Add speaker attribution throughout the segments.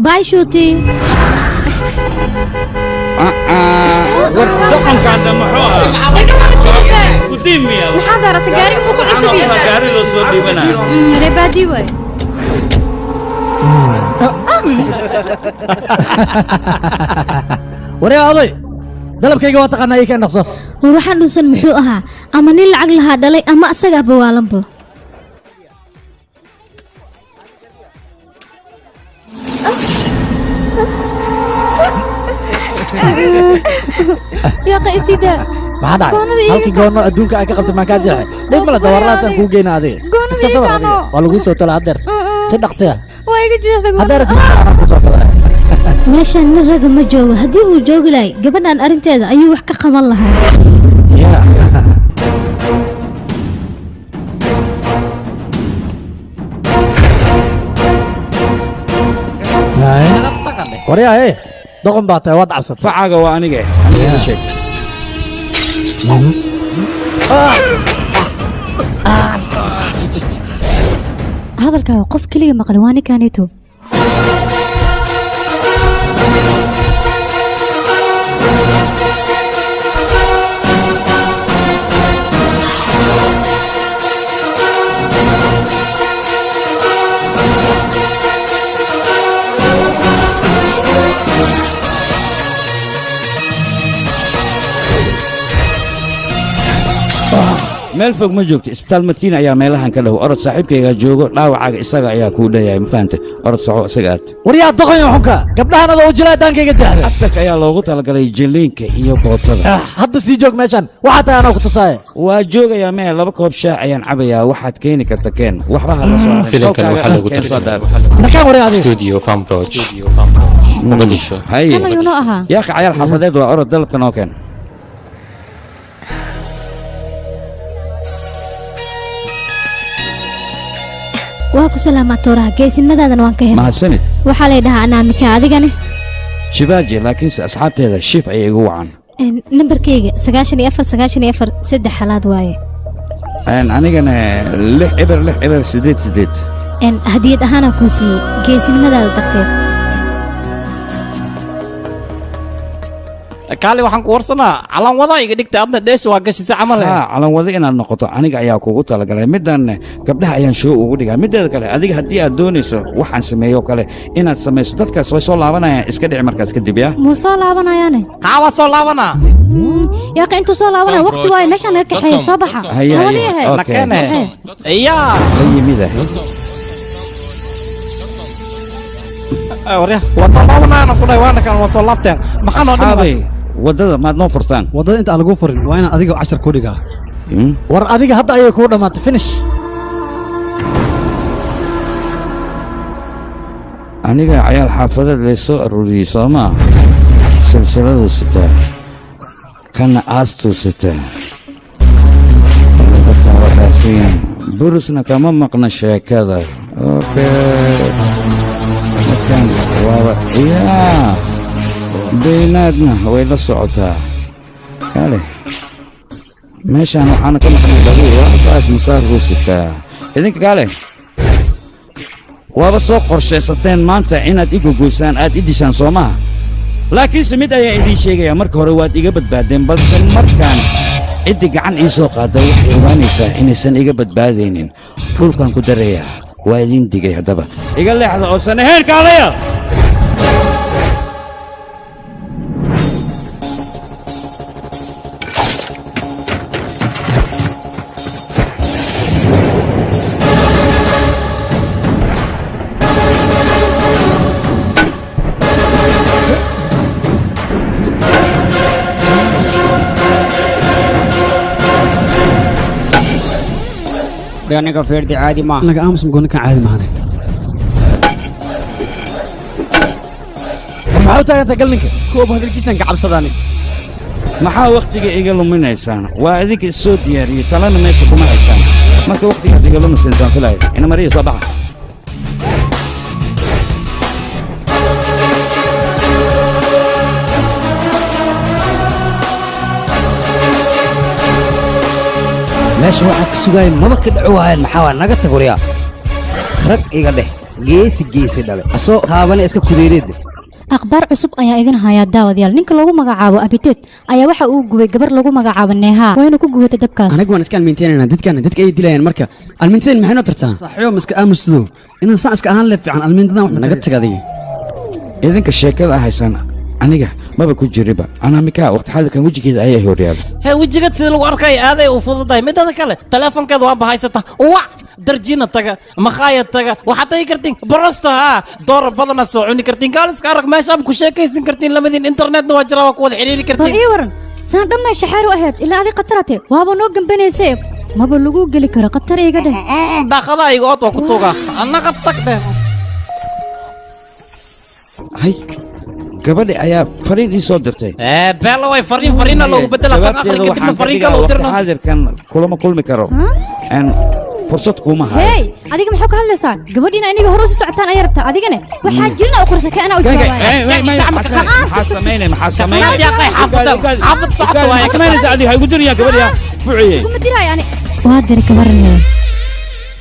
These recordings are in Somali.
Speaker 1: باي شوتي
Speaker 2: دقن كان محوها قديم يا
Speaker 1: محاضرة سجاري مو كل عصبي
Speaker 2: سجاري لو صدي بنا
Speaker 1: ربادي وي
Speaker 3: وريا أضي dalabkayga waa taqaanaa ay ka naqso
Speaker 1: waxaan dhusan muxuu ahaa ama nin lacag lahaa dhalay ama asaga bawaalanba يا قيسيدا
Speaker 3: maxaa dhacay halkii goono adduunka ay ka qabtay maan kaa jeexay dhib male dawarlaasaan kuu geyna adiga iska sawir adiga waa lagu soo tala hadeer si dhaqsiya hadeer ku soo gadaa
Speaker 1: meeshaan nin raga ma joogo haddii uu joogi lahay gabadhan arrinteeda ayuu wax ka qaban lahaa
Speaker 3: waryaa doqon baa tahay waad cabsatay
Speaker 2: facaaga waa aniga sheeg
Speaker 1: hadalkaaga qof keliya maqli waa ninkaanito
Speaker 2: meel fog ma joogto isbitaal Martina ayaa meelahan ka dhaw orod saaxiibkayga joogo dhaawacaaga isaga ayaa ku dhayaay ma fahamtay orod soco isaga aad
Speaker 3: waryaa doqon iyo xunka gabdhahanada oo jilaa daankayga jeexday
Speaker 2: afka ayaa loogu talagalay jiliinka iyo bootada
Speaker 3: hadda sii joog meeshan waxa tahay anoo ku tusaaya
Speaker 2: waa joogayaa meel laba koob shaah ayaan cabayaa waxaad keeni karta keen waxba ha la soo
Speaker 4: filimkan waxa lagu tarjumay
Speaker 3: markaan waryaa adiga
Speaker 4: studio Famproj Mogadisho
Speaker 2: hay yaa cayaal xafadeed waa orod dalabka noo keen
Speaker 1: waaku salaama tooraha geesinimadaadana waan ka helay
Speaker 2: mahadsanid
Speaker 1: waxaa la dhahaa anaamika adigani
Speaker 2: shibaaji laakiinse asxaabteeda shif ayay igu wacan
Speaker 1: nambarkayga 94 3 xalaad waaye
Speaker 2: anigana 6
Speaker 1: hadiyad ahaana kuu siiyey geesinimadaada darteed
Speaker 5: kaali waxaan ku warsanaa calan wada iga dhigta adna dhees waa gashisa camal
Speaker 2: calan wada inaad noqoto aniga ayaa kugu talagalay middan gabdhaha ayaan show ugu dhigaa mideeda kale adiga haddii aad doonayso waxaan sameeyo kale inaad samayso dadkaas way soo laabanayaan iska dhici markaas kadib yaa
Speaker 1: muu soo laabanayaane
Speaker 5: qaawa soo laabana
Speaker 1: yaa ka intuu soo laabanaya waqti waaye meeshaan laga kaxeeyo soo baxa
Speaker 5: nakene iyaa
Speaker 2: la yimida
Speaker 5: warya waa soo laabanaana ku dhahay waana kan waa soo laabteen maxaa noo dhimay
Speaker 2: wadada maad noo furtaan
Speaker 6: wadada inta aan lagu furin waa inaan adiga cashar ku dhigaa
Speaker 3: war adiga hadda ayay kuu dhammaatay finish
Speaker 2: aniga cayaal xaafadeed lay soo aruuriyey soo maa silsiladuu sitaa kana aastuu sitaa burusna kama maqna sheekada markaan waaba yaa beynaadna way la socotaa kale meeshaan waxaana ka maqnay dhabuur waafaas masaarkuu sitaa idinka kale waaba soo qorshaysateen maanta inaad i gogoysaan aad i dishaan soo maha laakiinse mid ayaa idiin sheegayaa marka hore waad iga badbaadeen balse markaan ciddi gacan ii soo qaada waxay ogaanaysaa inaysan iga badbaadaynin dhulkan ku darayaa waa idiin digay haddaba iga leexda oosan ahayn kaalaya
Speaker 7: aniga feerdi caadi ma
Speaker 6: anaga aamus magooni kan caadi maahane
Speaker 3: maxaa u taaganta galninka
Speaker 7: koob hadalkiisan ka cabsadaan
Speaker 2: maxaa waqtiga iga luminaysaan waa idinka soo diyaariyey talana meesha kuma haysaan marka waqtigaad iga lumisaysaan filaya ina mariya soo baxa
Speaker 7: meesha waxaa ka sugaayay maba ka dhaco waayeen maxaa waa naga tag waryaa rag iga dheh
Speaker 8: geesi dhale asoo qaabana iska kudeereed
Speaker 9: akhbaar cusub ayaa idin hayaa daawadayaal ninka lagu magacaabo abiteed ayaa waxa uu gubay gabar lagu magacaabo neeha wayna ku gubatay dabkaas
Speaker 6: anagu waan iska almiinteynayna dadka ay dilayaan marka almiinteen maxay noo tartaa saxiyo miska aamusido inaan saan iska ahaan le fiican almiintadan wax naga tagaday
Speaker 2: idinka sheekada haysan aniga maba ku jiriba ana mika waqti xadirkan wajigeeda ayaa horyaaba
Speaker 5: wejigeed sida lagu arkay aaday u fududahay midada kale teleefonkeeda waa bahaysata wac darjina taga makhaayad taga waxaad tagi kartiin barasta door badana soo cuni kartiin kaaliska arag meeshaaba ku sheekaysan kartiin lamadiin internetna waa jira waa ku wada xiriiri kartiin
Speaker 9: war ii waran saan dhammaa shaxaar u ahayd ilaa adi khatarate waaba noo gambanaysay maba lagu geli karo khatar iga dheh
Speaker 5: daaqada iga ood waa ku tuuga annaga tagdhe
Speaker 2: hay gabadhi ayaa fariin ii soo dirtay
Speaker 5: beela way fariina loogu bedela fariin kale u dirno
Speaker 2: xaadirkan kulama kulmi karo fursad kuma hayo
Speaker 9: hey adiga maxaa ka hadlaysaa gabadhiina aniga hore u sii socotaan ayaa rabtaa adigana waxaa jirna oo qorsa ka ana u jawaabaya
Speaker 2: maxaa sameynay
Speaker 5: xaafad socod waaye
Speaker 2: sameynaysa adiga hay ugu diriyaa gabadhiya fuuciye
Speaker 9: kuma diray ani waa diri gabarna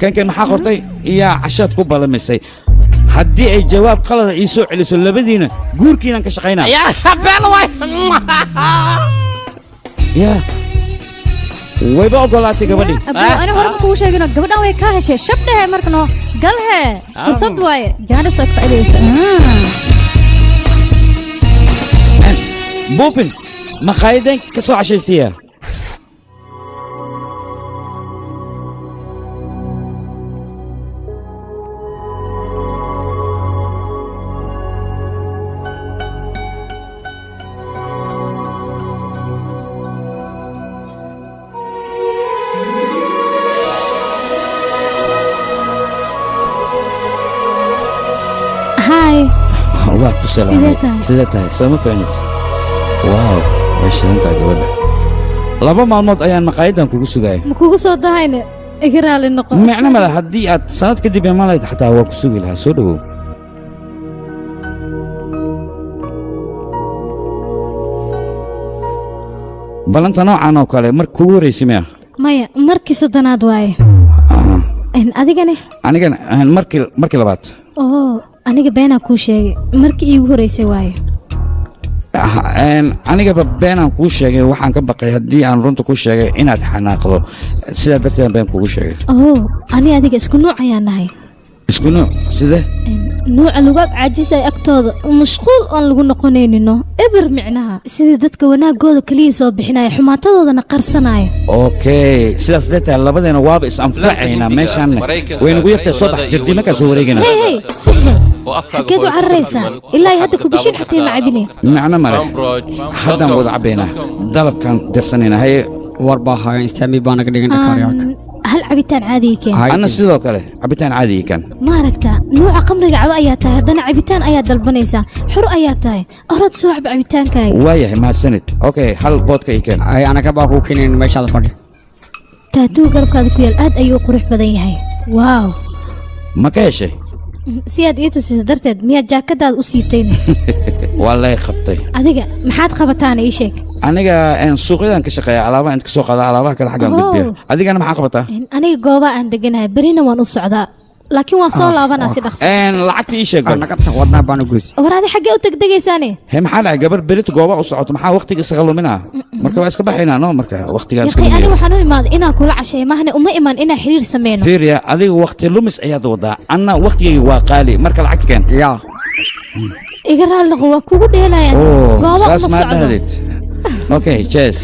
Speaker 2: kan maxaa qortay iyo cashaad ku balamisay haddii ay jawaab qalad ii soo celiso labadiina guurkiinan ka shaqaynaa
Speaker 5: beela way
Speaker 2: yaa wayba ogolaatay gabadhii
Speaker 9: ani hore kuu sheegino gabadhan way ka heshay shabdhehe markano galhe fursad waaye jaanis way ka faa'iidaysa
Speaker 2: buufin makhaayadeen ka soo cashaysiiya sidee tahay sooma faanid waaw way shidantahay gabadha 2 maalmood ayaan maqaayadan kugu sugaya
Speaker 1: ma kugu soo dahayne iga raali noqo
Speaker 2: macna mala haddii aad sanad kadib iman lahayd xataa waa ku sugi lahaa soo dhawow balanta noocan oo kale mar kugu horreysay miya
Speaker 1: maya markii 3aad waaye
Speaker 2: anigana markii labaad
Speaker 1: aniga beenaa kuu sheegay markii iigu horeysay waaye
Speaker 2: anigaba beenaan kuu sheegay waxaan ka baqay haddii aan runta ku sheegay inaad xanaaqdo sidaa darteed been kugu sheegay
Speaker 1: ani adiga isku nuuc ayaan nahay
Speaker 2: isku nuuc sidee
Speaker 1: nuuca lugaag caajisay agtooda mashquul oon lagu noqonaynino eber micnaha sidii dadka wanaagooda kaliya soo bixinaya xumaatadoodana qarsanaya
Speaker 2: okay sidaas deetaa labadeena waaba is anfacaynaa meeshaan waynagu yartay soo bax jirdi markaa soo wareegana
Speaker 1: hey suxbal xageed u cararaysaa ilaa hadda kubishin xatay macabine
Speaker 2: macno male haddaan wada cabaynaa dalabkaan dirsanayna haye
Speaker 7: warbaa hayan istaami baa naga dhigan dhakaaryaaka
Speaker 1: hal cabitaan caadiga keen
Speaker 2: ana sidoo kale cabitaan caadiga kan
Speaker 1: ma aragtaa nuuca qamriga cado ayaa tahay haddana cabitaan ayaa dalbanaysaa xur ayaa tahay orod soo cab cabitaankaaga
Speaker 2: waayahay mahadsanid okay hal boodka ii keen
Speaker 7: ay anaga baa kuu keenayn meeshaada fadhi
Speaker 1: taatuu garabkaada ku yaal aad ayuu qurux badan yahay waaw
Speaker 2: ma ka heshay
Speaker 1: si aad ii tusisa darteed miyaad jaakadaada u siibtayna
Speaker 2: waa lay qabtay
Speaker 1: adiga maxaad qabataana ii sheeg
Speaker 2: aniga suuqyadan ka shaqeeya alaabaha inta ka soo qaada alaabaha kale xaggan gudbiya adigana maxaa qabataa
Speaker 1: aniga goobaa aan deganahay berina waan u socdaa laakiin waan soo laabanaa si dhaqso
Speaker 2: lacagta ii sheeg
Speaker 7: naga tag wadnaa baan u goys
Speaker 1: war adi xaggee u tegdegaysaane
Speaker 2: he maxaa dhahay gabar berita gooba u socoto maxaa waqtiga isaga luminaa marka waa iska baxaynaa no marka waqtigaan
Speaker 1: yaqay ani waxaan u imaaday inaan kula casheeyo mahne uma imaan inaan xiriir sameyno
Speaker 2: fiiriya adiga waqti lumis ayaad wadaa anna waqtigayga waa qaali marka lacagta keen
Speaker 7: yaa
Speaker 1: iga raali noqo waa kugu dheelayaan gooba uma socdo
Speaker 2: okay cheers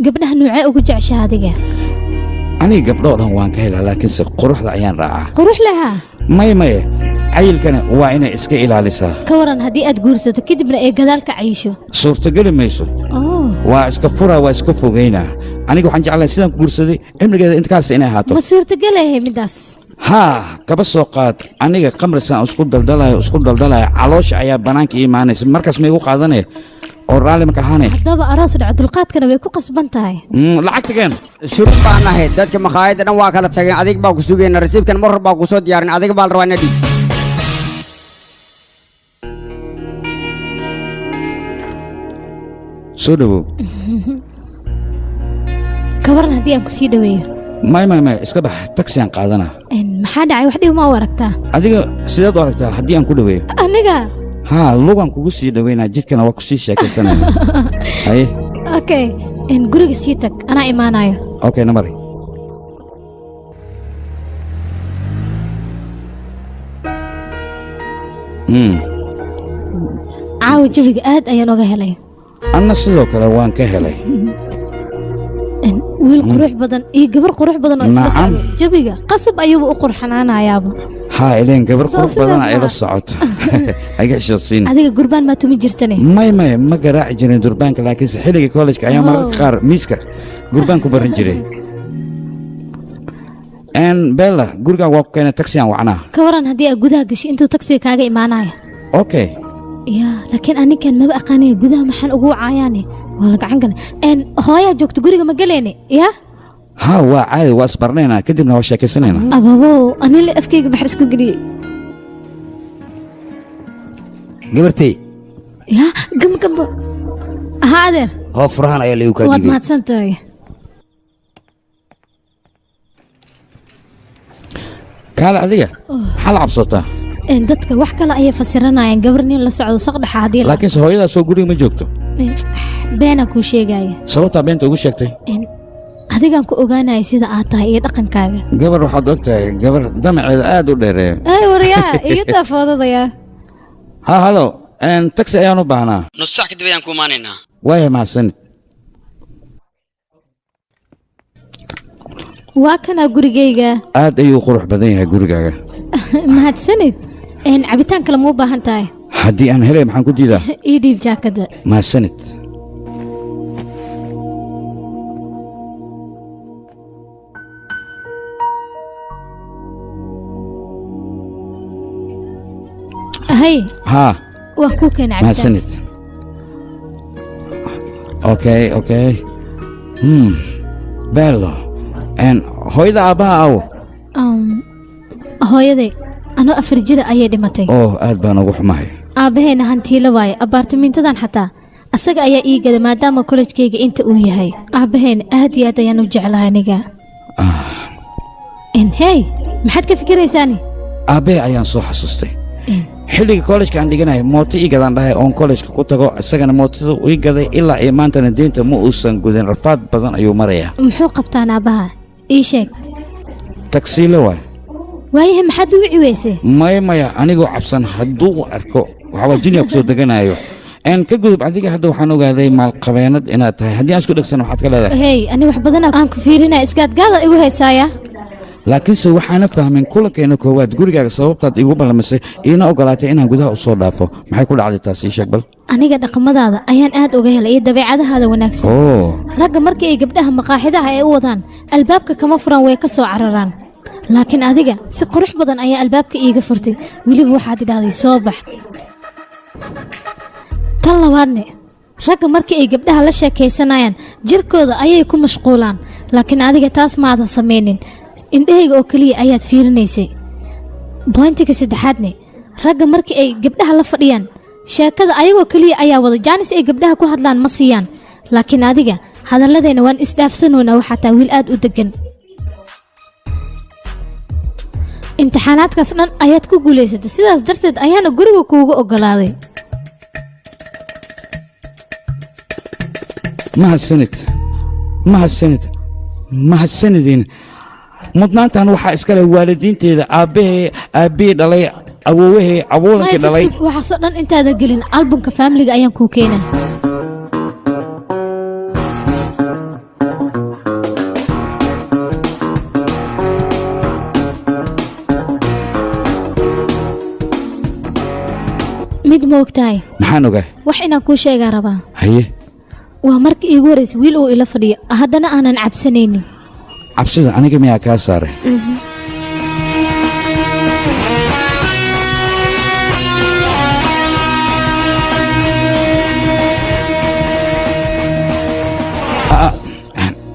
Speaker 1: gabdhaha nuucee ugu jeceshaa adiga
Speaker 2: aniga gabdhoo dhan waan ka helaa laakiinse quruxda ayaan raacaa
Speaker 1: qurux lahaa
Speaker 2: maye cayilkana waa inay iska ilaalisaa
Speaker 1: ka waran haddii aad guursato kadibna ay gadaal ka cayisho
Speaker 2: suurtageli mayso waa iska furaa waa iska fogaynaa aniga waxaan jeclahay sidaan ku guursaday cimrigeeda intakaas inay ahaato
Speaker 1: ma suurtagelayahay middaas
Speaker 2: ها كبسو قاد أنيقا قمرسان اسكو دلدلاي علوش أيا بنانك إيمانيس مركز ميقو قادني ورالي مكاهاني
Speaker 1: haddaba aroos dhaco dulqaadkana way ku qasban tahay
Speaker 2: lacagta keen
Speaker 7: shurub baan nahay dadka maqaayadda dhan waa kala tageen adig baa ku sugayna rasiibkan mar baa ku soo diyaarin adiga baa la rabaa inaad dhiibto
Speaker 2: soo dhawow
Speaker 1: kabaran haddii aan ku sii dhaweeyo
Speaker 2: may iska bax taxi aan qaadanaa
Speaker 1: maxaa dhacay wax dhib ma u aragtaa
Speaker 2: adiga sideed u aragtaa haddii aan ku dhaweeyo
Speaker 1: aniga
Speaker 2: ها لوغان kugu sii dhaweynaa jidkana waa ku sii sheekaysanayna haye
Speaker 1: okay guriga sii tag anaa imaanayo
Speaker 2: okay namari
Speaker 1: caawa jawiga aad ayaan oga helay
Speaker 2: anna sidoo kale waan ka helay
Speaker 1: wiil qurux badan iyo gabar qurux badan oo isla socda jawiga qasab ayuu u qurxanaanayaaba
Speaker 2: ها إلين قبر قرب بدنا إلى الصعود هيك شخصين
Speaker 1: adiga gurbaan ma tumi jirtane
Speaker 2: ما قراع جرين دربانك لكن سحيلي كولج كأيام مرة خار ميسكا قربانك برن جري إن بيلا قرقا وقنا تاكسي وعنا
Speaker 1: كوران هدي أجودها قش أنتو تاكسي كاجا إيمانايا
Speaker 2: أوكي
Speaker 1: يا لكن أنا كان ما بقى قاني جودها محن أقوى عياني ولا قعنقنا إن هاي جوكت قرقا مجليني يا
Speaker 2: ها هو عادي واصبرنا كدبنا وشاكي سنينا
Speaker 1: أبابو أنا اللي أفكيك بحرسكو قري
Speaker 8: قبرتي
Speaker 1: يا قم هادر
Speaker 8: هو فرحان أيا اللي
Speaker 1: واد
Speaker 8: يوكادي
Speaker 1: ما تسنتاي
Speaker 2: كال عادية حال عبصتها
Speaker 1: إن دتك وحكا لا أي فسرنا يعني قبرني لا سعود صقد حادي
Speaker 2: لكن سهويدا سو قري ما جوكتو
Speaker 1: بينك وشي جاي
Speaker 2: sababta beenta ugu sheegtay
Speaker 1: adigaan ku ogaanay sida aad tahay iyo dhaqankaaga
Speaker 2: gabar waxaad ogtahay gabar damaceeda aad u dheereeyo
Speaker 1: ay waryaa iga tafoodadaya
Speaker 2: ha halo taxi ayaan u baahnaa
Speaker 7: nus saac kadib ayaan ku imaanaynaa
Speaker 2: waaya mahadsanid
Speaker 1: waa kana gurigayga
Speaker 2: aad ayuu qurux badan yahay gurigaaga
Speaker 1: mahadsanid cabitaan kale muu baahan tahay
Speaker 2: haddii aan helay maxaan ku diidaa
Speaker 1: ii dhiib jaakada
Speaker 2: mahadsanid
Speaker 1: هاي
Speaker 2: ها
Speaker 1: وكوكا
Speaker 2: ما
Speaker 1: عبتان
Speaker 2: سنت اوكي بيلو ان هويدا ابها او
Speaker 1: hooyaday anoo 4 jir ayay dhimatay
Speaker 2: oo aad baan ugu xumahay
Speaker 1: aabaheena hantiila waaye abaartimintadan xataa asaga ayaa ii gada maadaama college-kayga inta uu yahay aabaheena aad iyo aad ayaan u jeclahay aniga hey maxaad ka fikiraysaani
Speaker 2: aabe ayaan soo xasuustay xilliga college-ka aan dhiganahay mooto ii gadaan dhahay oon college-ka ku tago isagana mootada ii gaday ilaa ay maantana deynta ma uusan gudin rafaad badan ayuu marayaa
Speaker 1: muxuu qabtaan aabaha ii sheeg
Speaker 2: tagsiile waay
Speaker 1: waayahay maxaad u wici weysay
Speaker 2: maya anigoo cabsan hadduu arko waxaa jiniya kusoo deganayo een ka gudub adiga hadda waxaan ogaaday maalqabeenad inaad tahay haddii aan isku dhegsan waxaad ka leedahay
Speaker 1: hey ani wax badan aan ku fiirinaa iskaadgaada igu haysaaya
Speaker 2: laakiinse waxaana fahmin kulankeena koowaad gurigaaga sababtaad igu ballamisay iina ogolaatay inaan gudaha u soo dhaafo maxay ku dhacday taas ii sheeg bal
Speaker 1: aniga dhaqamadaada ayaan aad uga helay iyo dabeecadahaada wanaagsan ragga markii ay gabdhaha maqaaxidaha ay u wadaan albaabka kama furan way ka soo cararaan laakiin adiga si qurux badan ayaa albaabka iiga furtay weliba waxaad idhaahday soo bax tan labaadne ragga markii ay gabdhaha la sheekaysanayaan jirkooda ayay ku mashquulaan laakiin adiga taas maadan samaynin indhahayga oo keliya ayaad fiirinaysay bointiga saddexaadne ragga markii ay gabdhaha la fadhiyaan sheekada ayagoo keliya ayaa wada jaanis ay gabdhaha ku hadlaan ma siiyaan laakiin adiga hadalladeena waan isdhaafsanoonaa waxaa taa wiil aad u degan imtixaanaadkaas dhan ayaad ku guulaysatay sidaas darteed ayaana guriga kuugu ogolaaday
Speaker 2: mahadsanidin mudnaantan waxaa iskale waalidiinteeda aabbihii dhalay awoowahey abuulankii dhalay
Speaker 1: waxaasoo dhan intaada gelin albumka faamiliga ayaan kuu keenay mid ma ogtahay
Speaker 2: maxaan ogaa
Speaker 1: wax inaan kuu sheegaa rabaa
Speaker 2: haye
Speaker 1: waa markii iigu horeysay wiil uu ila fadhiyo haddana aanan cabsanaynin
Speaker 2: cabsida aniga miyaa kaa saaray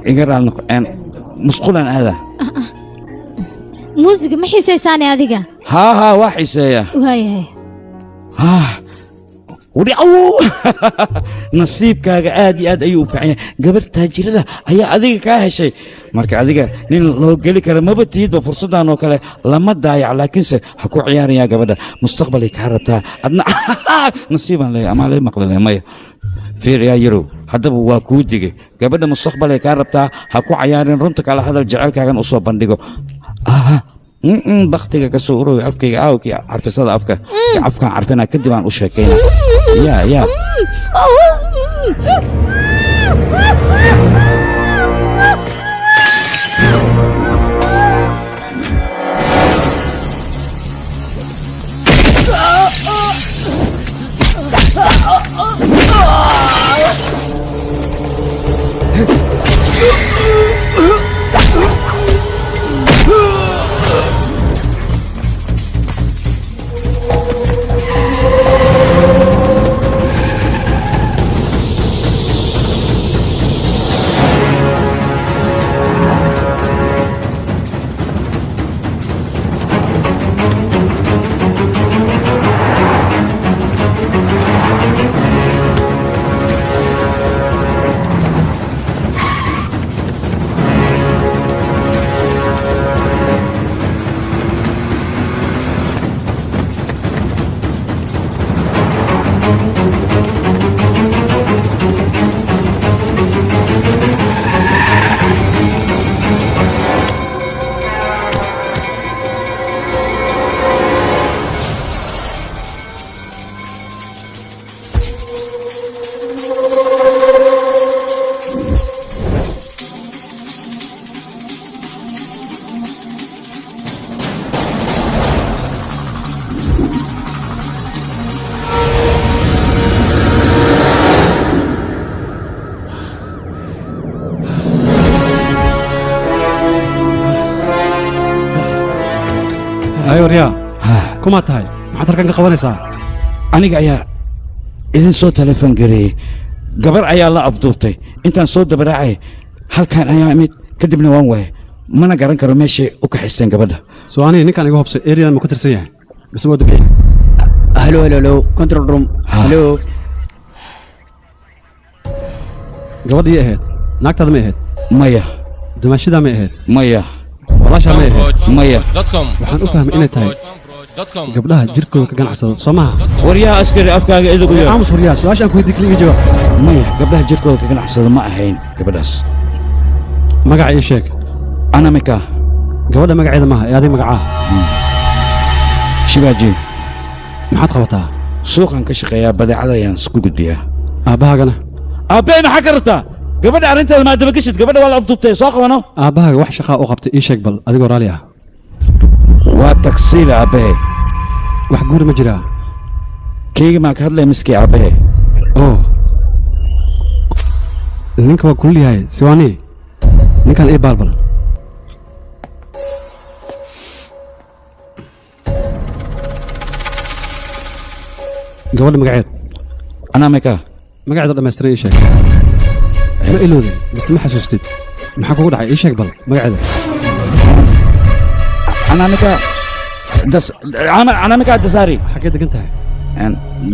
Speaker 2: إقرأ القرآن مسقولا هذا
Speaker 1: muusiga ma xiisaysaane adiga
Speaker 2: ها واحد سيا
Speaker 1: waayahay
Speaker 2: ودي nasiibkaaga aad iyo aad ayuu u fiican yahay gabar taajirada ayaa adiga kaa heshay marka adiga nin loo geli kara maba tihidba fursadan oo kale lama daayac laakiinse ha ku ciyaarayaa gabadha mustaqbalay kaa rabtaa adna nasiibaan leeyahay ama lay maqlay maya fiir yaa yarow haddaba waa kuu digay gabadha mustaqbalay kaa rabtaa ha ku ciyaarin runta kala hadal jecelkaagan usoo bandhigo baktiga ka soo urooy afkayga aawkii carfisada afka afkaan carfinaa kadib aan u sheekayna yaa
Speaker 6: أيوة ريا كما تهاي ما حد ركن قواني صار
Speaker 2: أنا جاية إذن صوت تلفون قري قبل أيا الله أفضلتي أنت صوت دبراعي هل كان أيا ميت كدبنا وان وين ما أنا قرن كرمشي وكحسين قبلها
Speaker 6: سؤالي نكان يجاوب إيريا ما كنت رسيه بس هو دقيق
Speaker 7: هلو كنترول روم هلو
Speaker 6: قبل دي إهد ناكت هذا ما إهد
Speaker 2: مية
Speaker 6: دمشي ده ما إهد
Speaker 2: مية
Speaker 6: والله شو ما إهد
Speaker 2: مية
Speaker 6: waxaan u fahmay inay tahay gabdhaha jirkooda ka ganacsado soo maha
Speaker 2: waryaha askari afkaaga idigu yar
Speaker 6: aamus waryaha su-aashaan ku weydiin kaliya jawaab
Speaker 2: maya gabdhaha jirkooda ka ganacsado ma ahayn gabadhaas
Speaker 6: magaca ii sheeg
Speaker 2: anamika
Speaker 6: gabadha magaceeda maaha ee adiga magacaa
Speaker 2: shibaaji
Speaker 6: maxaad qabataa
Speaker 2: suuqan ka shaqeeyaa badeecada ayaan isku gudbiyaa
Speaker 6: aabbahaagana
Speaker 2: aabbey maxaa ka rabtaa gabadha arrinteeda maa daba geshid gabadha waa la afduubtay soo qabano
Speaker 6: aabbahaaga wax shaqaa u qabtay ii sheeg bal adigoo raali ah
Speaker 2: waa tagsiil aabbahe
Speaker 6: wax guuri ma jiraa
Speaker 2: keyga maa ka hadlaya miskii aabbahe
Speaker 6: oo ninka waa kulul yahay siwaanii ninkan ii baalbal gabadha magaceed
Speaker 2: anamika
Speaker 6: magaceeda dhammaystiran ii sheeg ma ilowday bas ma xasuustid maxaa kugu dhacay ii sheeg bal magaceeda
Speaker 2: anamika dasaari
Speaker 6: xaggee degan tahay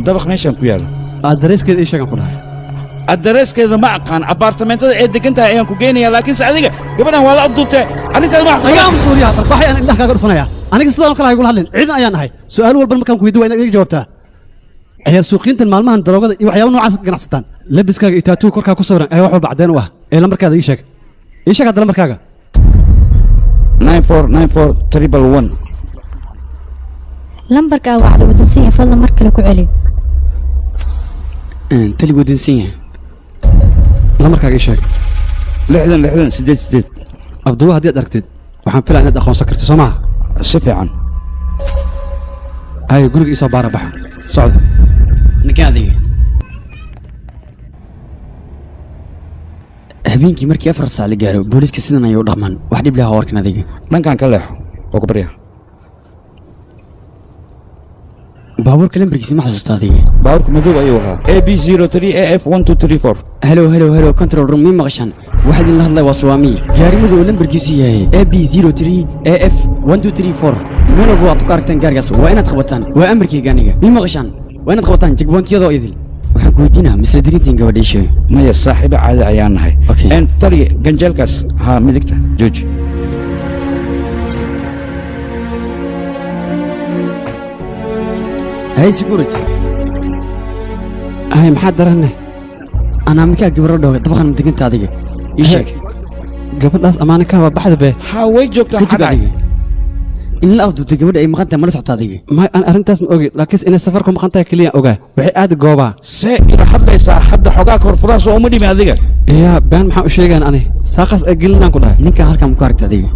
Speaker 2: dabaq meeshaan ku yaalo
Speaker 6: addareeskeeda ii sheegaan ku dhahay
Speaker 2: addareeskeeda ma aqaan abaartamentada ee degan tahay ayaan ku geynayaa laakiinse adiga gabadhan waa la afduubtee arrinteeda ma
Speaker 6: waxay aan indhaha kaaga dhufanayaa aniga sidaan oo kale haygula hadlin ciidan ayaan ahay su'aal walba markaan ku weydiin waa inaad iga jawaabtaa ciyaar suuqiintan maalmahan daroogada iyo waxyaaba noocaas ka ganacsataan labiskaaga iyo taatuu korkaa ku sawiran ayaa wax walba caddeen u ah ee lambarkaada ii sheeg hadda lambarkaaga
Speaker 2: 949411
Speaker 9: lambarka wacda waddansan yahay fadlan mar kale ku celi
Speaker 7: tali waddansan yahay
Speaker 6: lambarkaaga ii sheeg
Speaker 2: 6688
Speaker 6: abdulla haddii aad aragtid waxaan filaa inaad aqoonsan kartid soo maha
Speaker 2: si fiican
Speaker 6: haye guriga ii soo baara baxa socda
Speaker 7: ninka adiga habeenkii markii 4 saac la gaaro booliiska sidan ayay u dhaqmaan wax dhib laha warkan adiga
Speaker 2: dhankan ka leexo oo ku barya
Speaker 7: baabuurka lambarkiisa ma xasuusta adiga
Speaker 2: baabuurka madow ayuu ahaa AB03AF1234
Speaker 7: helo control room mi maqashaan waxaad in la hadlay waa suwaami gaari madow lambarkiisu yahay AB03AF1234 meelowba waad ku aragtaan gaarigaas waa inaad qabataan waa amarkayga aniga mi maqashaan waa inaad qabataan jagbontiyadoo idil waxaan ku weydiinaa misla dirintiin gabadhii sheeg
Speaker 2: maya saaxiibo caadi ayaan nahay taliya ganjeelkaas haa midigta jooji
Speaker 7: hay security
Speaker 6: hay maxaa daranay
Speaker 7: anaa minkaa gabadho dhooga dabaqan madeganta adiga ii sheeg
Speaker 6: gabadhaas amaaninkaa waa baxda be
Speaker 2: haa way joogtaa
Speaker 7: adiga in la afduutay gabadha ay maqan tahay mala socota adiga
Speaker 6: may aan arrintaas ma ogi laakiin inay safar ku maqan tahay keliya ogaa waxay aad goobaa
Speaker 2: see ila hadlaysaa hadda xogaa korfuraas oo uma dhimi adiga
Speaker 6: yaa been maxaan u sheegaan ani saaqaas ay gelinaan ku dhahay
Speaker 7: ninkan halkan ku aragta adiga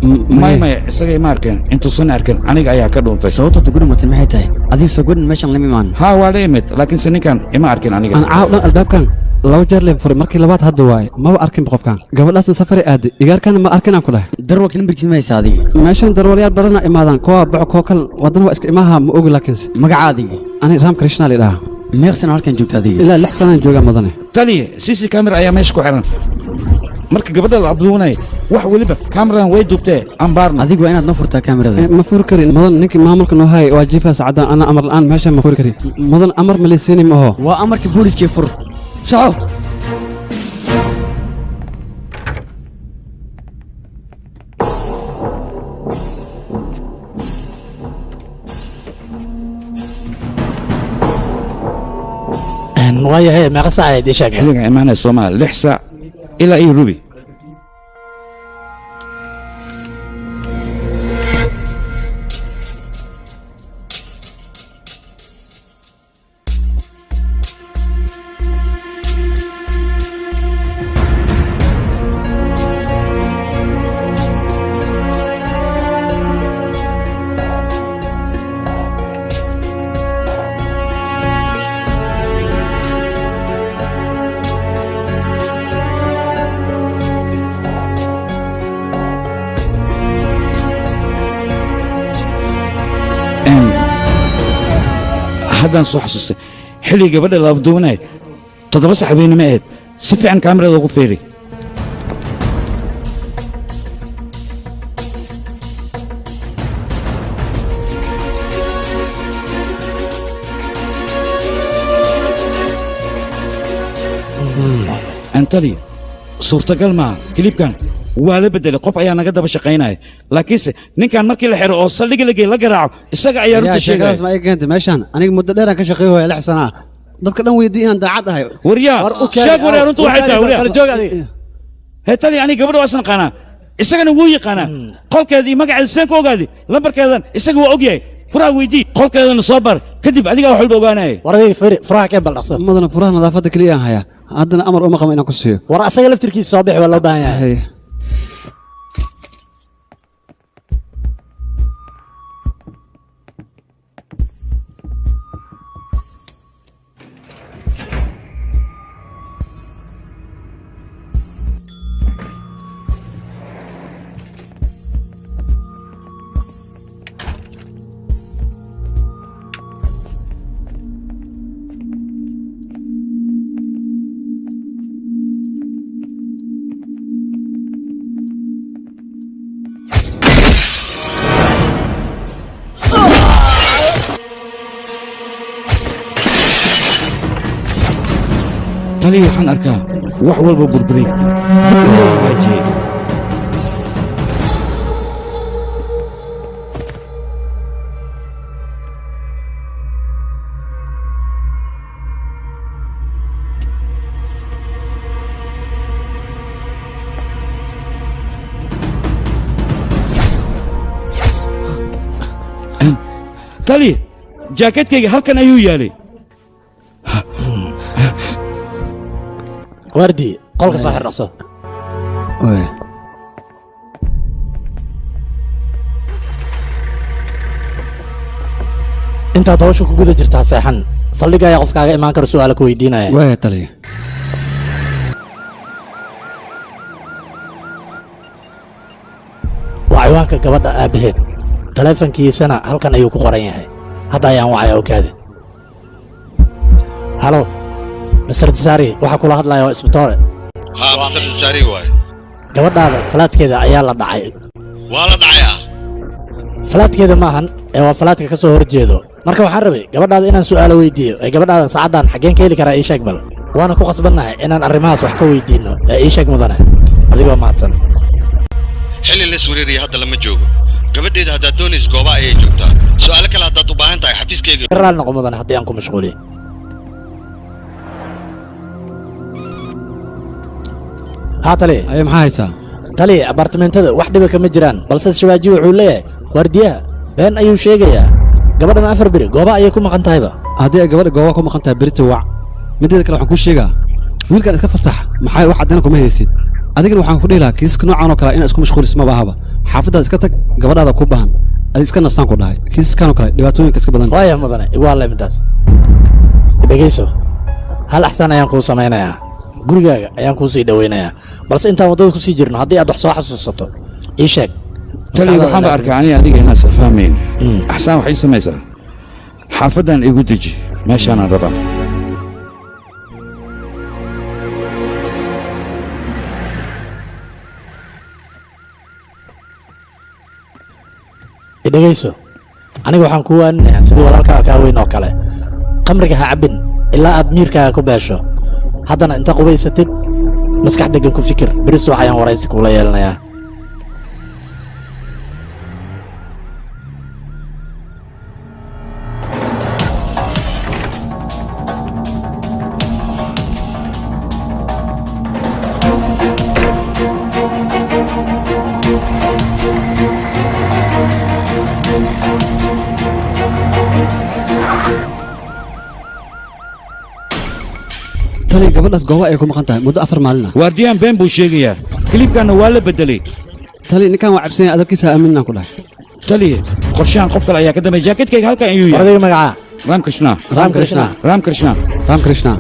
Speaker 2: maya isagay ma arkeen intuusan arkin aniga ayaa ka dhuuntay
Speaker 7: sababta guri matan maxay tahay adiga soo gudhin meeshan lama imaan
Speaker 2: haa waa la imid laakiinse ninkan ima arkin aniga
Speaker 6: aan caaw dhan albaabkan laba jeer leen furay markii labaad hadda waaye maba arkin qofkan gabadhaasna safaray aaday igaarkana ma arkin aan ku dhahay
Speaker 7: darwalka lambarkiisa ma haysa adiga
Speaker 6: meeshan darwalyaal barana imaadaan kuwa baxo koo kale wadana waa iska imaaha ma ogi laakiinse
Speaker 7: magaca adiga
Speaker 6: ani raam krishna la dhahaa
Speaker 7: meeqsan halkan joogta adiga
Speaker 6: ilaa 6 sanaan joogaa mudane
Speaker 2: taliya CC camera ayaa meesha ku xiran marka gabadha la abduunay wax waliba cameradan way dubtee ambaarna
Speaker 7: adiga waa inaad noo furtaa kamerada
Speaker 6: ma furi karin mudan ninkii maamulka noo hayay waa jiifa sacadaan ana amar la'aan meesha ma furi karin mudan amar ma leesiini ma ho
Speaker 7: waa amarka booliskii fur soco
Speaker 3: waayahay meeqa saac ayaad ii sheegay
Speaker 2: xilliga imaanaya Soomaaliya 6 saac ilaa iyo rubi haddaan soo xasuustay xilli gabadha la afduubanayd 7 sax habeenimo ahayd si fiican kaamirada ugu fiiri antali suurtagal maaha kilibkan waa la bedelay qof ayaa naga daba shaqaynaya laakiinse ninkan markii la xiro oo saldhiga lagey la garaaco isaga ayaa runta sheegaya
Speaker 6: ma keentay meeshaan aniga muddo dheer aan ka shaqeeyo waa 6 sana dadka dhan weydii inaan daacad ahay
Speaker 2: waryaa sheeg waryaa runta waxay tahay waryaa
Speaker 3: kala joog adiga
Speaker 2: heetali aniga gabadha waa isnaqaanaa isagana wuu yaqaanaa qolkeedii magaceeda seen ku ogaadi lambarkeedan isaga waa ogyahay furaha weydii qolkeedana soo bar kadib adigaa wax walba ogaanaya
Speaker 3: waradii firi furaha keen bal dhaqso
Speaker 6: mudana furaha nadaafadda keliya aan hayaa haddana amar uma qabo inaan ku siiyo
Speaker 3: war asaga laftirkiisa soo bixi waa loo baahan yahay
Speaker 2: tali waxaan arkaa wax walba burburay dib loo hagaajiyey tali jaakeedkayga halkan ayuu yaalay
Speaker 3: wardii qolka soo xirnaqso intaad hawsha ku guda jirtaa seexan saldhiga ayaa qofkaaga imaan kara su'aala ku weydiinaya
Speaker 6: waa taliya
Speaker 3: waa ciwaanka gabadha aabbaheed taleefankiisana halkan ayuu ku qoran yahay hadda ayaan wacaya ogaade halo mister tisaari waxaa kula hadlaya waa isbitoore
Speaker 10: ها مستر ساري واي
Speaker 3: gabadhaada falaadkeeda ayaa la dhacay
Speaker 10: والله دعيا
Speaker 3: falaadkeeda maahan ee waa falaadka ka soo horjeedo marka waxaan rabay gabadhaada inaan su'aalo weydiiyo ee gabadhaada saacadan xaggeen ka heli karaa ii sheeg bal waana ku qasbannahay inaan arrimahaas wax ka weydiino ee ii sheeg mudane adigoo mahadsan
Speaker 10: حلي اللي سوريري هذا لما جوجو قبل هذا دونيس جوبا أي جوكتا سؤالك لا تطبع أنت حفيز كيجي
Speaker 3: raal noqo mudane haddii aan ku mashquuliyo haa taliye
Speaker 6: aye maxaa haysaa
Speaker 3: taliye abartimentada wax dhiba kama jiraan balse shawaaji wuxuu leeyahay waardiyaha been ayuu sheegayaa gabadhan 4 beri gooba ayay ku maqan tahayba
Speaker 6: haddii ay gabadha gooba ku maqan tahay berito wac mideeda kale waxaan kuu sheegaa wiilkaan iska fasax maxay wax caddana kuma haysid adigana waxaan ku dhihi lahaa kiisaska noocan oo kale inaad isku mashquuliso maba ahaba xaafaddaad iska tag gabadhaada ku baahan adi iska nastaan ku dhahay kiisaskan oo kale dhibaatooyinka iska badan
Speaker 3: waaya mudane igu hadlay midaas dhegayso hal axsaan ayaan kuu samaynayaa gurigaaga ayaan kuu sii dhawaynayaa balse intaan waddada ku sii jirno haddii aad wax soo xasuusato ii sheeg
Speaker 2: tali waxaanba arkaa aniga adiga inaad safahmayn axsaan waxay samaysaa xaafaddan igu deji meeshaanaan rabaa
Speaker 3: dhegayso aniga waxaan kuu waaninayaa sidii walaalkaa kaa weyn oo kale qamriga ha cabbin ilaa aad miirkaaga ku beesho haddana inta qubaysatid maskax deggan ku fikir beri suuc ayaan waraysi kuula yeelanayaa
Speaker 6: tani gabadhaas gooba ay ku maqan tahay muddo 4 maalin ah
Speaker 2: waardiyaan been buu sheegayaa kilibkaana waa la bedelay
Speaker 6: tali ninkan waa cabsan yahay adabkiisa aaminaan ku dhahay
Speaker 2: taliye qorshahan qof kale ayaa ka dambeeya jaaketkayga halkan ayuu yahay
Speaker 3: odayga magacaa
Speaker 2: raam krishna
Speaker 3: raam krishna
Speaker 2: raam krishna
Speaker 6: raam krishna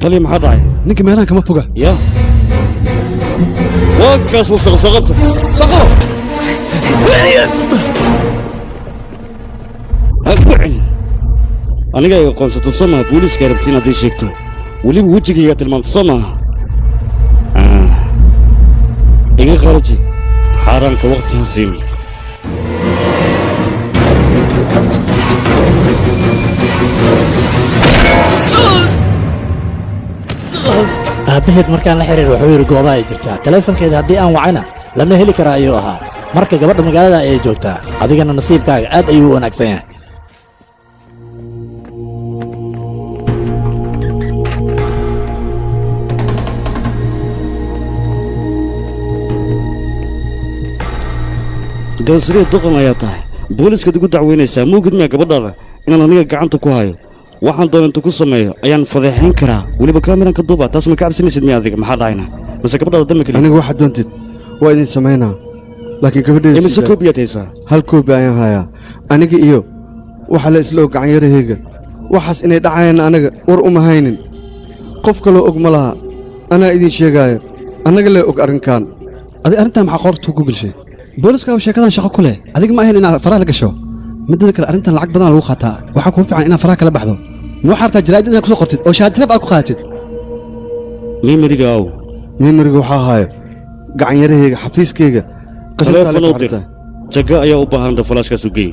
Speaker 11: تلي محل راعي
Speaker 6: نيجي مالها كما فوقها
Speaker 11: يا وكاس وسقطت سقط أقعد أنا جاي قنصة الصمة بوليس كربتين هذي شكته ولي بوجهك يا تلمان الصمة إيه خارجي حرام كوقت هزيمي
Speaker 3: aabaheed markaan la xiriir wuxuu yiri gooba ay jirtaa taleefankeeda haddii aan wacayna lama heli kara ayuu ahaa marka gabadha magaalada ay joogtaa adigana nasiibkaaga aad ayuu u wanaagsan yahay
Speaker 11: gaasriya doqon ayaa tahay booliiskaad igu dacweynaysaa muugid miyaa gabadhaada inaan aniga gacanta ku hayo waxaan doona inta ku sameeyo ayaan fadeexayn karaa weliba kaamiran ka duuba taas ma ka cabsanaysid miya adiga maxaa dhacayna base gabadhaada dama keli
Speaker 12: aniga waxaad doontid waa idin samaynaa laakiin gabadheeda
Speaker 11: mise koobiyaad haysaa
Speaker 12: hal koobi ayaan hayaa aniga iyo waxa la isla og gacanyarahayga waxaas inay dhacayaan anaga war uma haynin qof kaloo og ma laha anaa idin sheegaayo annaga lee og arrinkan
Speaker 6: adi arrintaa maxaa qoortuu ku gelshay booliska sheekadan shaqo ku leh adiga ma ahayn inaad faraha la gasho midda kale arrintan lacag badan lagu qaataa waxaa kuu fiican inaad faraha kala baxdo ma waxaa rabtaa jaraa'id inaad kusoo qortid oo shahaado tilab aad ku qaadatid
Speaker 11: mimariga aw
Speaker 12: mimariga waxaa haayo gacan yarahayga xafiiskayga
Speaker 11: taleefon u dir jaga ayaa u baahan falaashkaas u geey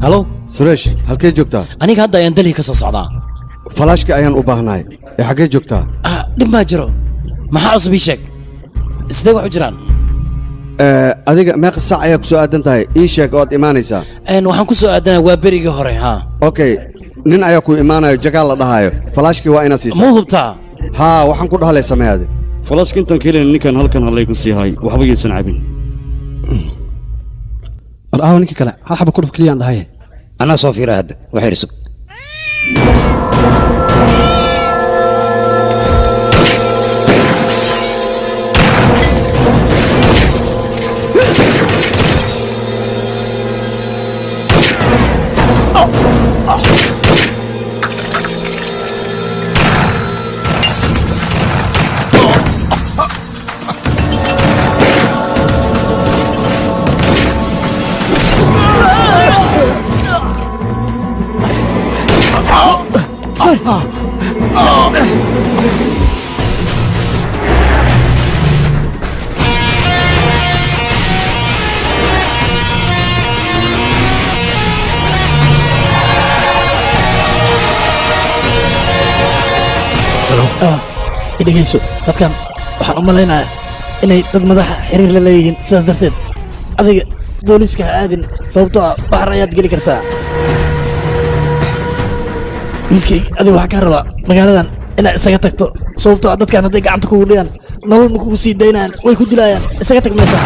Speaker 5: halo
Speaker 12: sureesh halkee joogtaa
Speaker 5: aniga hadda ayaan dalhi ka soo socdaa
Speaker 12: falaashka ayaan u baahnahay ee xaggee joogtaa
Speaker 5: dhib baa jiro maxaa cusub ii sheeg sidee wax u jiraan
Speaker 12: adiga meeqa saac ayaa ku soo aadan tahay ii sheeg oo aad imaanaysaa
Speaker 5: waxaan ku soo aadanaa waa berigii hore haa
Speaker 12: okay nin ayaa ku imaanayo jagaal la dhahaayo falaashkii waa inaad siisaa
Speaker 5: ma hubtaa
Speaker 12: haa waxaan ku dhahalay sameeyade
Speaker 11: falaashka intaan ka helin ninkan halkan hadlay ku sii hay waxba yaysan cabin
Speaker 6: war aawo ninkii kale hal xaba ku dhuf keliyaan dhahaye
Speaker 8: anaa soo fiira hadda waxay risug
Speaker 3: idhegayso dadkan waxaan u malaynayaa inay dad madaxa xiriir la leeyihiin sidaas darteed adiga booliiska ha aadin sababtoo ah baxar ayaad geli kartaa wiilkay adiga waxaan kaa rabaa magaaladan inaad isaga tagto sababtoo ah dadkan hadday gacanta kugu dhiyaan nolol ma kugu sii daynayaan way ku dilaayaan isaga tag meesha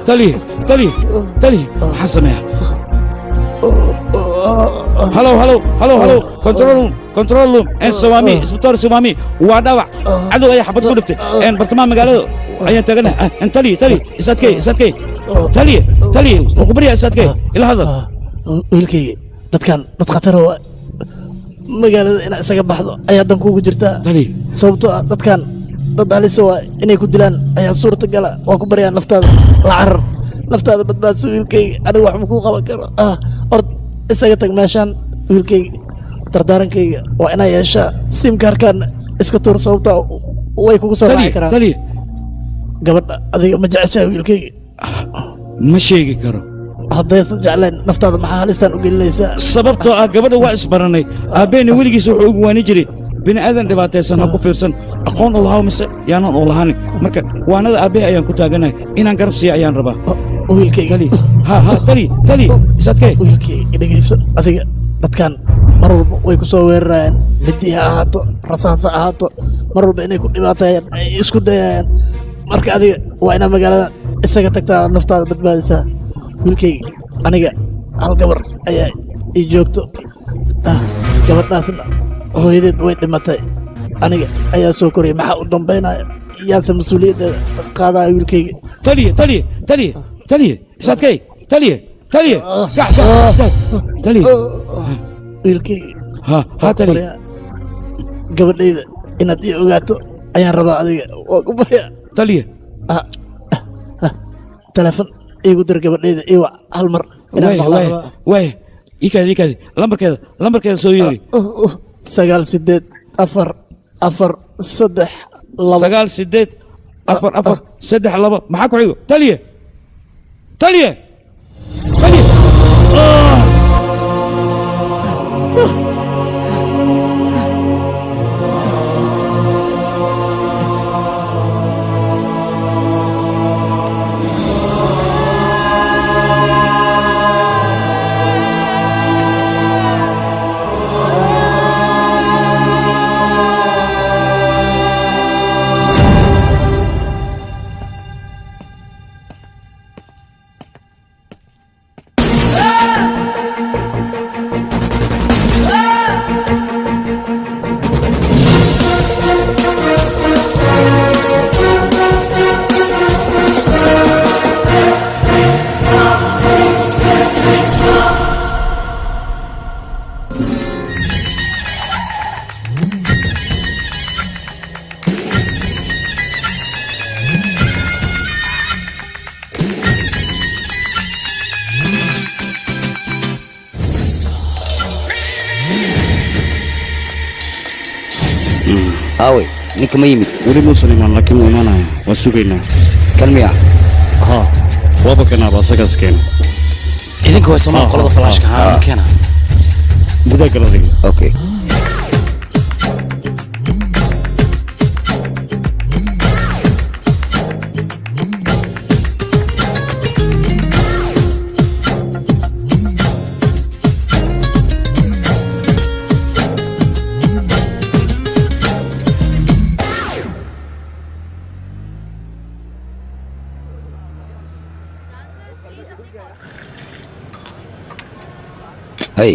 Speaker 2: تلي تلي تلي حسمها هلو هلو هلو هلو كنترول روم ان سوامي اسبطار سوامي واداوع عدو اي حبط كدفتي ان برطمان مقالو اي تاغنا ان تلي تلي اسادكي تلي تلي وخبري اسادكي الى هذا
Speaker 3: wiilkay dadkan dad khatar oo magaalada ina isaga baxdo ayaa dan kugu jirta
Speaker 2: tali
Speaker 3: sababtoo ah dadkan dad halis waa inay ku dilaan ayaa suurtagal ah waa ku baryaa naftaada la carar naftaada badbaadso wiilkay aniga wax ma ku qaban karo hort isaga tag meeshaan wiilkay dardaarankayga waa inaa yeeshaa simkaarkan iska tuur sababtoo way kugu soo raaci karaan
Speaker 2: tali
Speaker 3: gabadha adiga ma jeceshaa wiilkayga
Speaker 2: ma sheegi karo
Speaker 3: haddaysan jeclayn naftaada maxaa halistaan u gelinaysaa
Speaker 2: sababtoo ah gabadha waa isbaranay aabbeena weligiis wuxuu ugu waani jiray bini aadan dhibaataysan ha ku fiirsan aqoon u lahaa mise yaanan u lahaanin marka waanada aabbahay ayaan ku taaganahay inaan garab siiya ayaan rabaa
Speaker 3: wiilkayga
Speaker 2: ha tali isadkee
Speaker 3: wiilkayga dhegayso adiga dadkan mar walba way ku soo weerarayaan midii ha ahaato rasaas ha ahaato mar walba inay ku dhibaatayaan ay isku dayayaan marka adiga waa inaad magaalada isaga tagtaa naftaada badbaadisaa wiilkayga aniga hal gabar ayaa ii joogto gabadhaasna hooyadeed way dhimatay aniga ayaa soo koraya maxaa u dambaynaya yaase mas-uuliyaddeeda qaadaya wiilkayga
Speaker 2: taliye isadkey taliye
Speaker 3: wiilkayga
Speaker 2: ha taliye
Speaker 3: gabadhayda inaad ii ogaato ayaan rabaa adiga waa ku baryaa
Speaker 2: taliye
Speaker 3: telefon iigu dir gabadhayda ii wac hal mar
Speaker 2: waaya ikaadi lambarkeeda soo yeeri 983 maxaa ku xigo taliye
Speaker 8: aawey ninka ma yimid
Speaker 11: weli muusan imaan laakiin wuu imaanaya waan sugaynaa
Speaker 8: kan miya
Speaker 11: haa waaba kanaaba asagaas keena
Speaker 3: idinka way samaan qolada falaashka haa keena
Speaker 11: gudaa gala adiga
Speaker 8: okay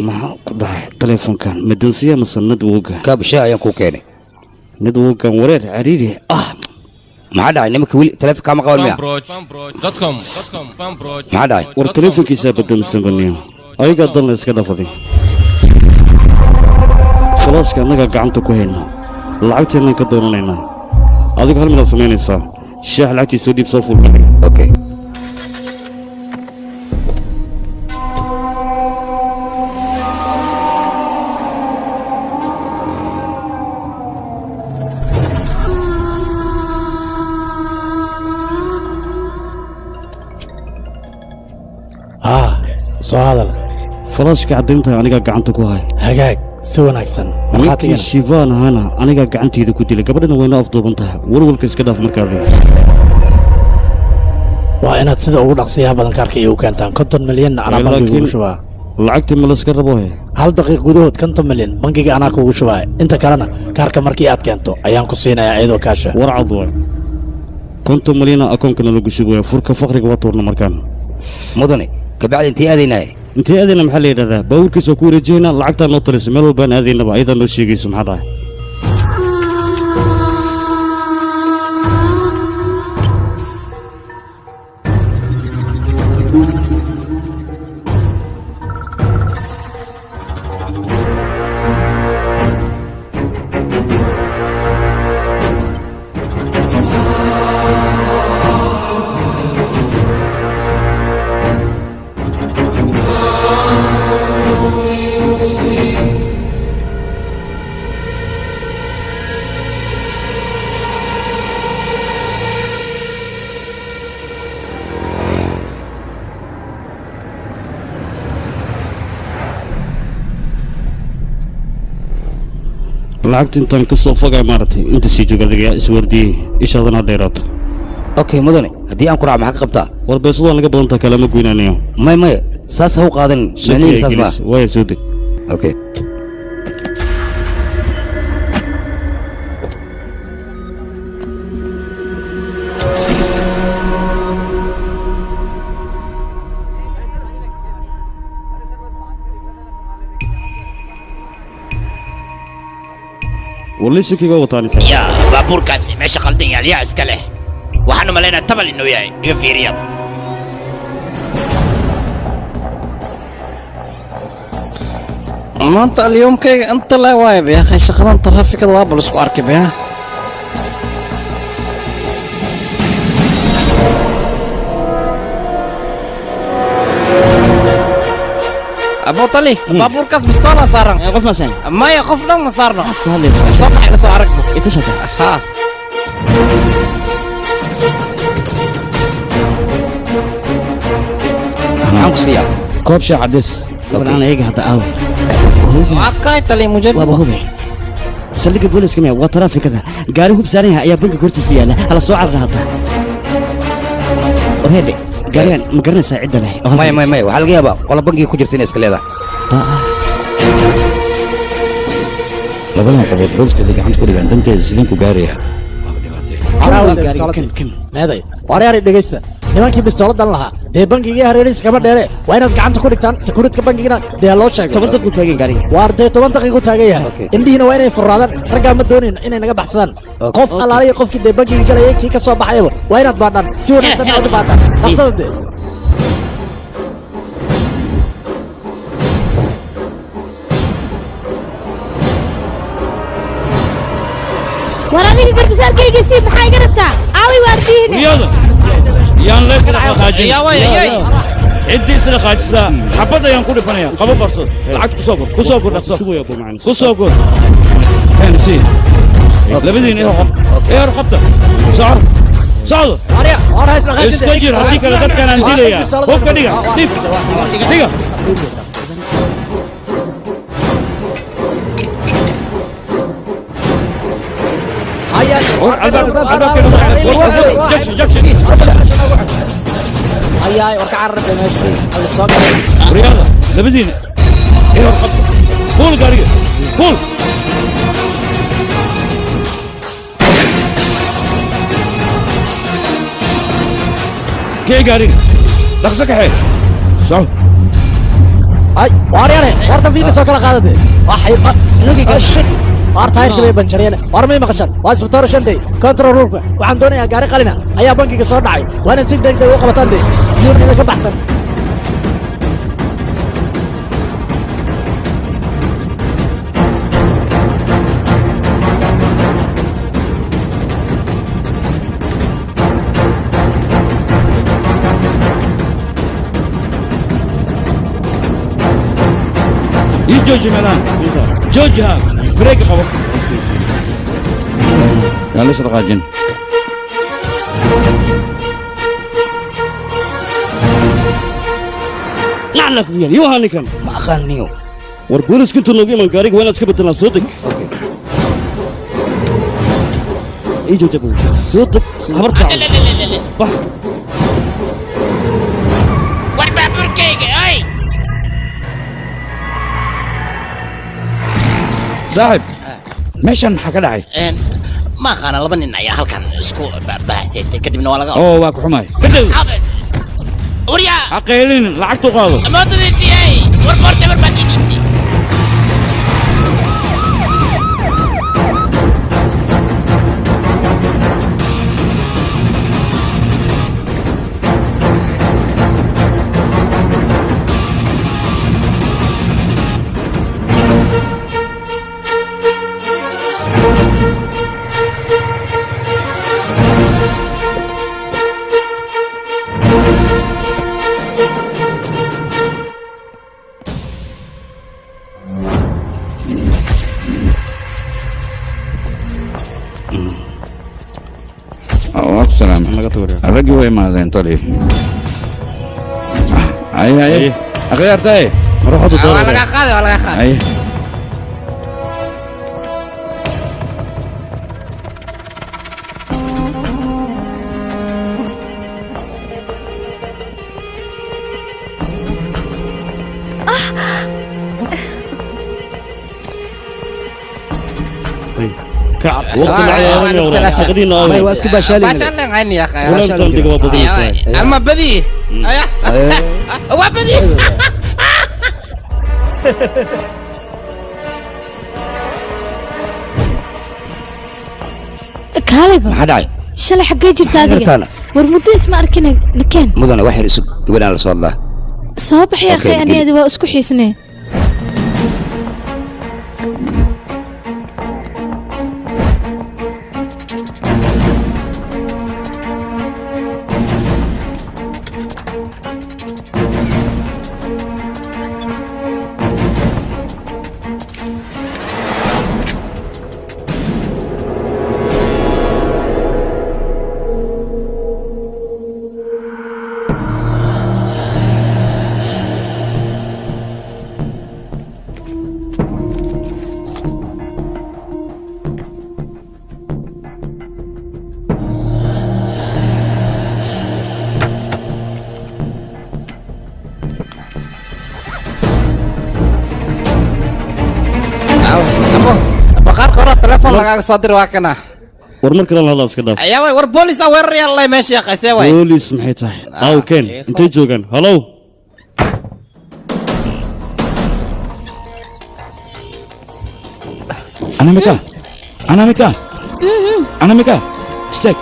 Speaker 11: maxaa ku dhahay taleefonkan madansiya mase nadwoga
Speaker 8: kaabsha ayaan ku keenay
Speaker 11: nadwogan wareer cariiri
Speaker 8: maxaa dhacay nimanka weli taleefonka ma qaban miya maxaa dhacay
Speaker 11: war taleefonkiisaa badamisan baniyo ayagaa dalna iska dhafaday falaaska annagaa gacanta ku hayna lacagteennaan ka doonanaynaa adigu hal midaad samaynaysaa shaax lacagtii soo dhiib soo fuulka
Speaker 8: okay
Speaker 3: soo hadal
Speaker 11: falaashka caddaynta anigaa gacanta ku hay
Speaker 3: hagaag si wanaagsan
Speaker 11: ninkii shibaan ahana anigaa gacanteyda ku dilay gabadhana wayna afduuban tahay walwalka iska dhaaf markaad
Speaker 3: waa inaad sida ugu dhaqsiyaha badan kaarka iigu keentaan 50 milyanna anaa bankiga ugu shubaa
Speaker 11: lacagtii ma layska rabo he
Speaker 3: hal daqiiq gudahood 50 milyan bankiga anaa kuugu shubaa inta kalena kaarka markii aad keento ayaan ku siinayaa iyadoo kaasha
Speaker 11: warcad waay 50 milyana akoonkana lagu shubaya furka fakriga waa tuurna markaan
Speaker 8: mudane kabacdi intee aadaynaa
Speaker 11: maxaa la yidhahdaa baabuurkiisa ku wareejiyeyna lacagtaa noo talisa meel walbaan aadaynaba ayadaa noo sheegayso maxaa dhahay lacagta intaan ka soo fogay maaragtay inta sii jooga adiga iswardiyey ishaadana dheeraato
Speaker 8: okay mudane haddii aan ku raac maxaa ka qabtaa
Speaker 11: war beesadu naga badan tahay kalama goynanayo
Speaker 8: may saas ha u qaadan macnihiisa saas ma
Speaker 11: way soo deg
Speaker 8: okay
Speaker 11: وليسكيga wataan
Speaker 13: يا baabuurkaasi meesha qaldan yaal yaa iska leh waxaan u malaynaa tabal inuu yahay iyo fiiriya
Speaker 5: maanta alyomkayga inta la waayay ya akhay shaqadan taraafikada waa bal isku arkay ya أبو طلي بابور كاس بستونا صارن
Speaker 3: قف مسان
Speaker 5: ما يقف لهم ما صارنا
Speaker 3: هذا
Speaker 5: صبح إلى سوارك
Speaker 3: إنت شاطر
Speaker 5: ها
Speaker 8: معاك سيا
Speaker 2: كوب شاي عدس
Speaker 3: أنا هيك حتى أهو
Speaker 5: وعكاي طلي مجد
Speaker 3: بابا هو سلك البوليس كمان وترافي كذا قالوا هو بساريها يا بنك كورتي سيالة على سوع الرهطة وهذي قارين مقرن ساعد له
Speaker 8: ما waxaa laga yaabaa qola bangiga ku jirta inay iska leedahay
Speaker 2: labadan qodob booliskada gacanta ku dhigaan danteeda sideen ku gaaraya
Speaker 3: meeday wareeri dhegeysta nimankii bistooladan lahaa dee bangigii hareerihiisa kama dheere waa inaad gacanta ku dhigtaan sekuuritka bangigina dee loo sheego 10 daqiiqo taagan gaariga waar dee 10 daqiiqo taagan yahay indhihiina waa inay furaadaan raggaa ma doonin inay naga baxsadaan qof alaaliya qofkii dee bangiga galaya kii ka soo baxayaba waa inaad baadhaan si wanaagsan aad u baadhaan dhaqsada dee
Speaker 1: وراني قربسار كيجي سيب حاجة ربطة عاوي وارديني
Speaker 2: رياضة يان ليس لك خاجين
Speaker 5: يا وي
Speaker 2: عدي سنة خاجسة حبضة يان كوري فنيا قبل برصد العكس كسوكر نفسه
Speaker 11: يا ابو معلم
Speaker 2: كسوكر كان سي لبدين ايه رخبته صار صار استجر هذيك اللي قد كان عندي لي هو كديغا ديغا
Speaker 3: هيا ورك عرب ماشي
Speaker 2: رياضة لبدين ايه رخبته قول قاري قول كي قاري لخصك حي صعب
Speaker 3: هاي واريانه ورتا فيديو سو كلا قادته waxay nugi gashay war taayirka bay banjareen war may maqashan waa isbitaar shanday control room waxaan doonayaa gaari qalina ayaa bankiga soo dhacay waana si degdeg u qabataan de yurniga ka baxsan
Speaker 2: جوجي ملان جوجي ها بريك خبر يا ليش رقاجين
Speaker 11: نعلك ويا يوها نكم
Speaker 8: ما أخانيو
Speaker 11: والبوليس كنت نوقي من قاريك وانا اسكبت لنا صوتك ايجو جابوا صوتك خبرت
Speaker 13: لا war baabuurkayga ay
Speaker 2: صاحب ماشان حكى دحي
Speaker 13: ما خان laba nin ayaa halkan isku baahsatay kadibna waa laga
Speaker 2: oo waa ku xumay kadib
Speaker 13: وريا
Speaker 2: aqeelin lacagtu qaado
Speaker 13: ما تدري اي وربورت برباديني
Speaker 2: السلام الرجل وين ما ذا طلي اي اخيرت اي
Speaker 5: روح هذا الدور ولا
Speaker 13: خالي
Speaker 2: اي
Speaker 11: وقت العيال يا ولد شغلين
Speaker 3: ما هو اسكي باشالي
Speaker 5: باشالي عيني يا اخي
Speaker 11: ولا انت عندك وابد
Speaker 5: الما بدي هو بدي
Speaker 1: كاليبا
Speaker 8: maxaa dhacay
Speaker 1: shalay xaggee jirta adiga war muddo isma arkina nakeen
Speaker 8: mudane wax yar isug gabadhaan la soo hadlaa
Speaker 1: soo baxay akhay aniyada waa isku xiisnee
Speaker 5: lagaaga soo dir waa kana
Speaker 11: war mar kale la iska dhaaf
Speaker 5: ayaa way war booliis ah weerar yar lay meesha yaqaysay way
Speaker 11: booliis maxay tahay aw keen intay joogan hello
Speaker 2: anamika steg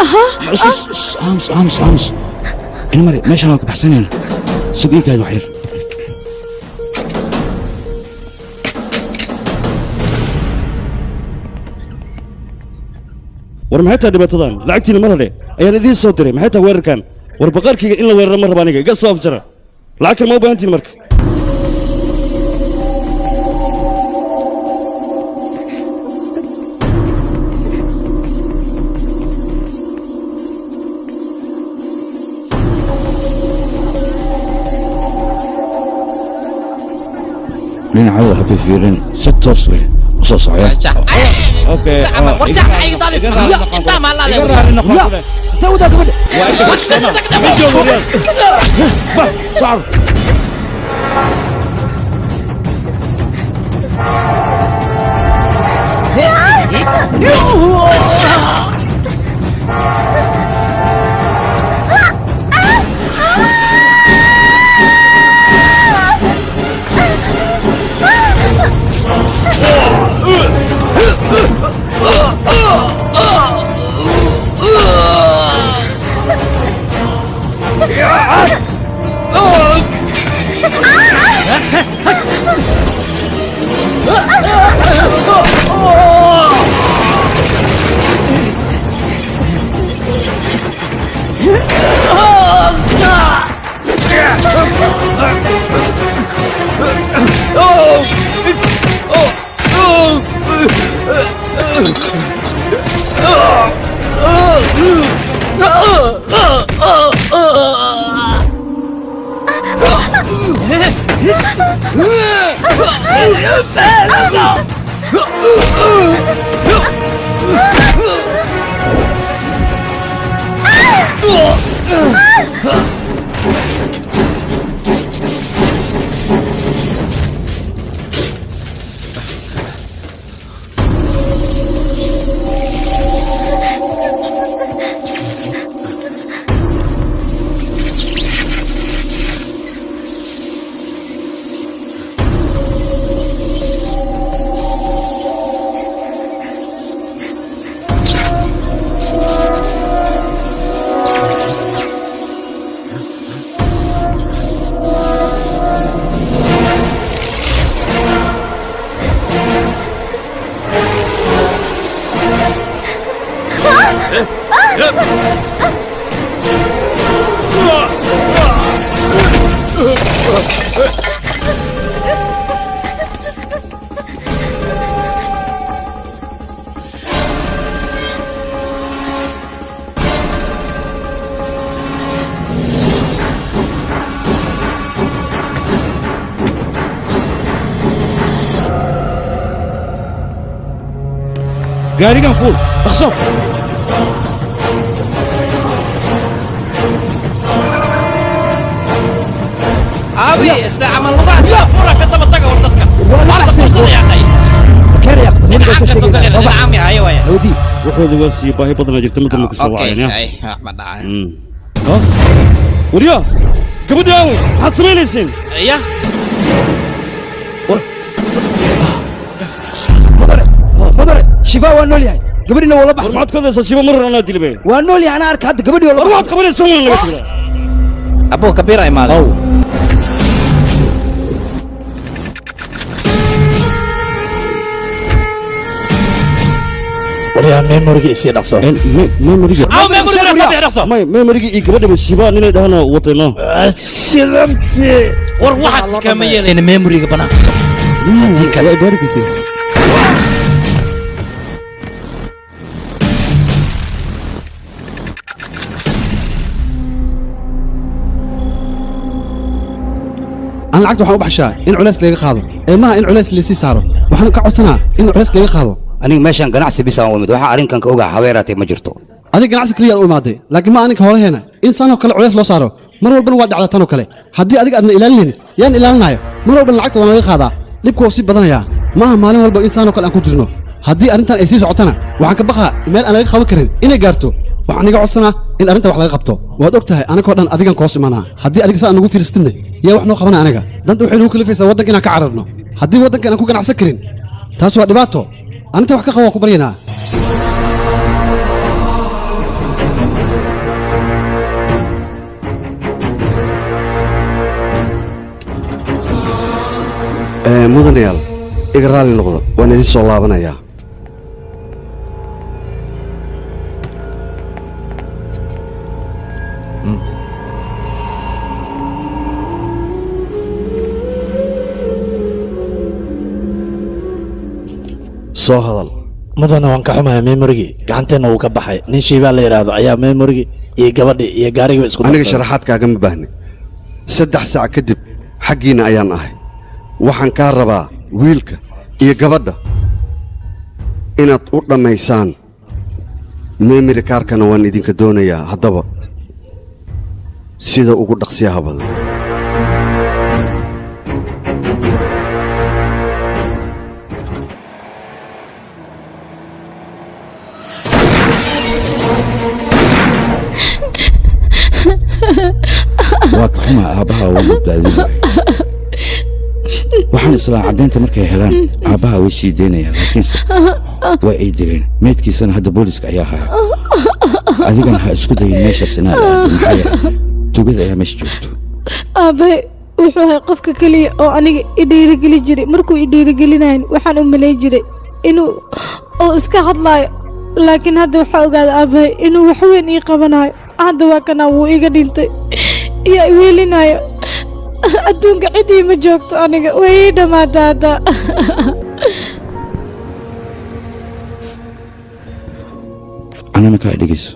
Speaker 1: aha
Speaker 2: ams ina mari meeshaan waa ka baxsanayna sug ii kaad wax yar
Speaker 11: war maxay tahay dhibaatadan lacagtiina mar hore ayaan idiin soo diray maxay tahay weerarkan war baqaarkayga in la weeraro ma raba aniga iga soo afjara lacag kale ma u baahantiin marka
Speaker 2: لين عاوز حبي فيرين ست وصله وصوص عيال اوكي
Speaker 5: ورشح معي ضال انت ما لا
Speaker 3: لا تودا كبد
Speaker 2: صعب قاري قنفول اخصو
Speaker 5: ابي الساعه من الله لا فرق كتب الطاقه ورطتك والله فرصه يا اخي
Speaker 3: كير يا soo sheegayna soo bax
Speaker 5: نعم يا ايوه يا
Speaker 3: hawdi
Speaker 11: waxooda waa sii baahi badanaa jirta midda ku soo
Speaker 13: اوكي
Speaker 11: wacayna
Speaker 13: اي ما داعي
Speaker 11: wariya gabadhi aawe maxaad samaynayseen
Speaker 13: يا
Speaker 3: mudare shifaa waa nool yahay gabadhina waa la baxsan
Speaker 11: maxaad ka hadlaysaa shiba marar anaa dilbe
Speaker 3: waa nool yahay anaa arka hadda gabadhii waa la
Speaker 11: war waxaad qabanaysaa waan laga tiraa
Speaker 5: ابو كبير اي مال
Speaker 3: wariyaa meemoriga isii dhaqso
Speaker 11: meemoriga
Speaker 5: او ما يقول لك صبي رخصه
Speaker 11: meemoriga iyo gabadha shiba ninay dhahana watayno
Speaker 3: shilanti
Speaker 5: war waxaas kama yeelayna memoryga banaanka
Speaker 11: hadii kale baarigtay
Speaker 6: أنا lacagta waxaan u baxshaa in culays laga qaado ee maaha in culays la sii saaro waxaan ka codsanaa in culays laga qaado
Speaker 8: aniga meeshan ganacsi bis aan u imid waxa arrinkan ka ogaa haweeraatay ma jirto
Speaker 6: adiga ganacsi kaliya aad u imaaday laakiin ma aniga holaheena in saanoo kale culays loo saaro mar walbana waa dhacdaa tanoo kale haddii adiga aadna ilaalinaynin yaan ilaalinayo mar walbana lacagta waa laga qaadaa dhibka waa sii badanayaa maaha maalin walba in saanoo kale aan ku jirno haddii arrintan ay sii socotana waxaan ka baqaa meel aan laga qaban karin inay gaarto waxaan iga codsanaa in arrinta wax laga qabto waad og tahay anigoo dhan adigan koos imanaa haddii adiga saa nagu fiiristidne yaa wax noo qabana aniga danta waxay nagu kalifaysaa waddanka inaan ka cararno haddii waddanka aan ku ganacsan karin taas waa dhibaato arinta wax ka qaba waa ku baryanaa
Speaker 12: mudanayaal iga raalli noqdo waan idin soo laabanayaa soo hadal
Speaker 3: mudana waan ka xumahay meemorigii gacanteenna wuu ka baxay nin shiibaa la yidhaahdo ayaa meemorigii iyo gabadhii iyo gaarigiiba isku
Speaker 12: aniga sharaxaadkaagama baahni 3 saac kadib xaggiina ayaan ahay waxaan kaa rabaa wiilka iyo gabadha inaad u dhammaysaan meemori kaarkana waan idinka doonayaa haddaba sida ugu dhaqsiyaha badan
Speaker 2: waa ka xumaa aabbaha waa badbaadin waay waxaan islaa caddaynta markay helaan aabbaha way sii daynayaan laakiinse waa ay dileen meydkiisana hadda booliska ayaa haya adigana ha isku dayin meeshaas inaad aado maxaa yeelay tugada ayaa meesha joogto
Speaker 1: aabbahay wuxuu ahay qofka keliya oo aniga i dhiirigeli jiray markuu i dhiirigelinayn waxaan u malayn jiray inuu oo iska hadlaayo laakiin hadda waxaa ogaada aabbahay inuu wax weyn ii qabanayo hadda waa kanaa wuu iga dhintay yaa i weelinayo adduunka ciddii ma joogto aniga way ii dhammaata hadda
Speaker 2: anana kaa dhegeyso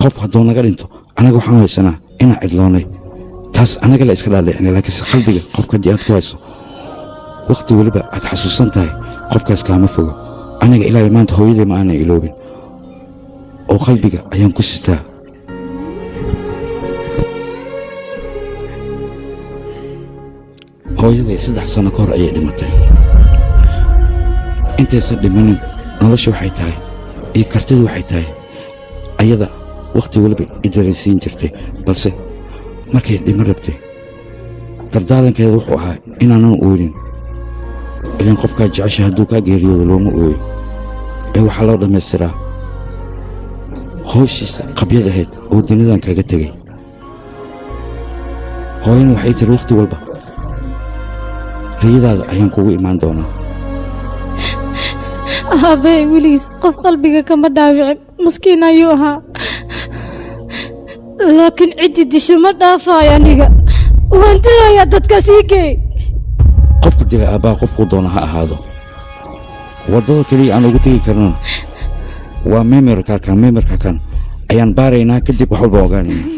Speaker 2: qof hadduu naga dhinto anaga waxaan haysanaa inaan cidloonay taas anaga la iska dhaadhicinay laakiinse qalbiga qofka haddii aad ku hayso wakhti weliba aad xasuusan tahay qofkaas kaama fogo aniga ilaahay maanta hooyaday ma aanay iloobin oo qalbiga ayaan ku sitaa hooyaday 3 sano ka hor ayay dhimatay intaysan dhimanin nolosha waxay tahay iyo kartidu waxay tahay ayada wakhti weliba i dareensiin jirtay balse markay dhimo rabtay dardaarankeeda wuxuu ahaa inaanan oonin ilaan qofkaa jecesha hadduu kaa geeriyoodo looma ooyo ee waxaa loo dhammaystiraa howshiisa qabyad ahayd oo dunidan kaga tegey hooyana waxay tiri wakhti walba riyadaada ayaan kugu imaan doonaa
Speaker 1: aabbahay weligiis qof qalbiga kama dhaawicin maskiin ayuu ahaa laakiin ciddii disha ma dhaafaayo aniga waan dilayaa dadkaas ii geey
Speaker 2: qofka dila aabbaha qofkuu doona ha ahaado waddada keliya aan ugu tegi karnana waa meemarkakan ayaan baaraynaa kadib wax walba ogaanaynaa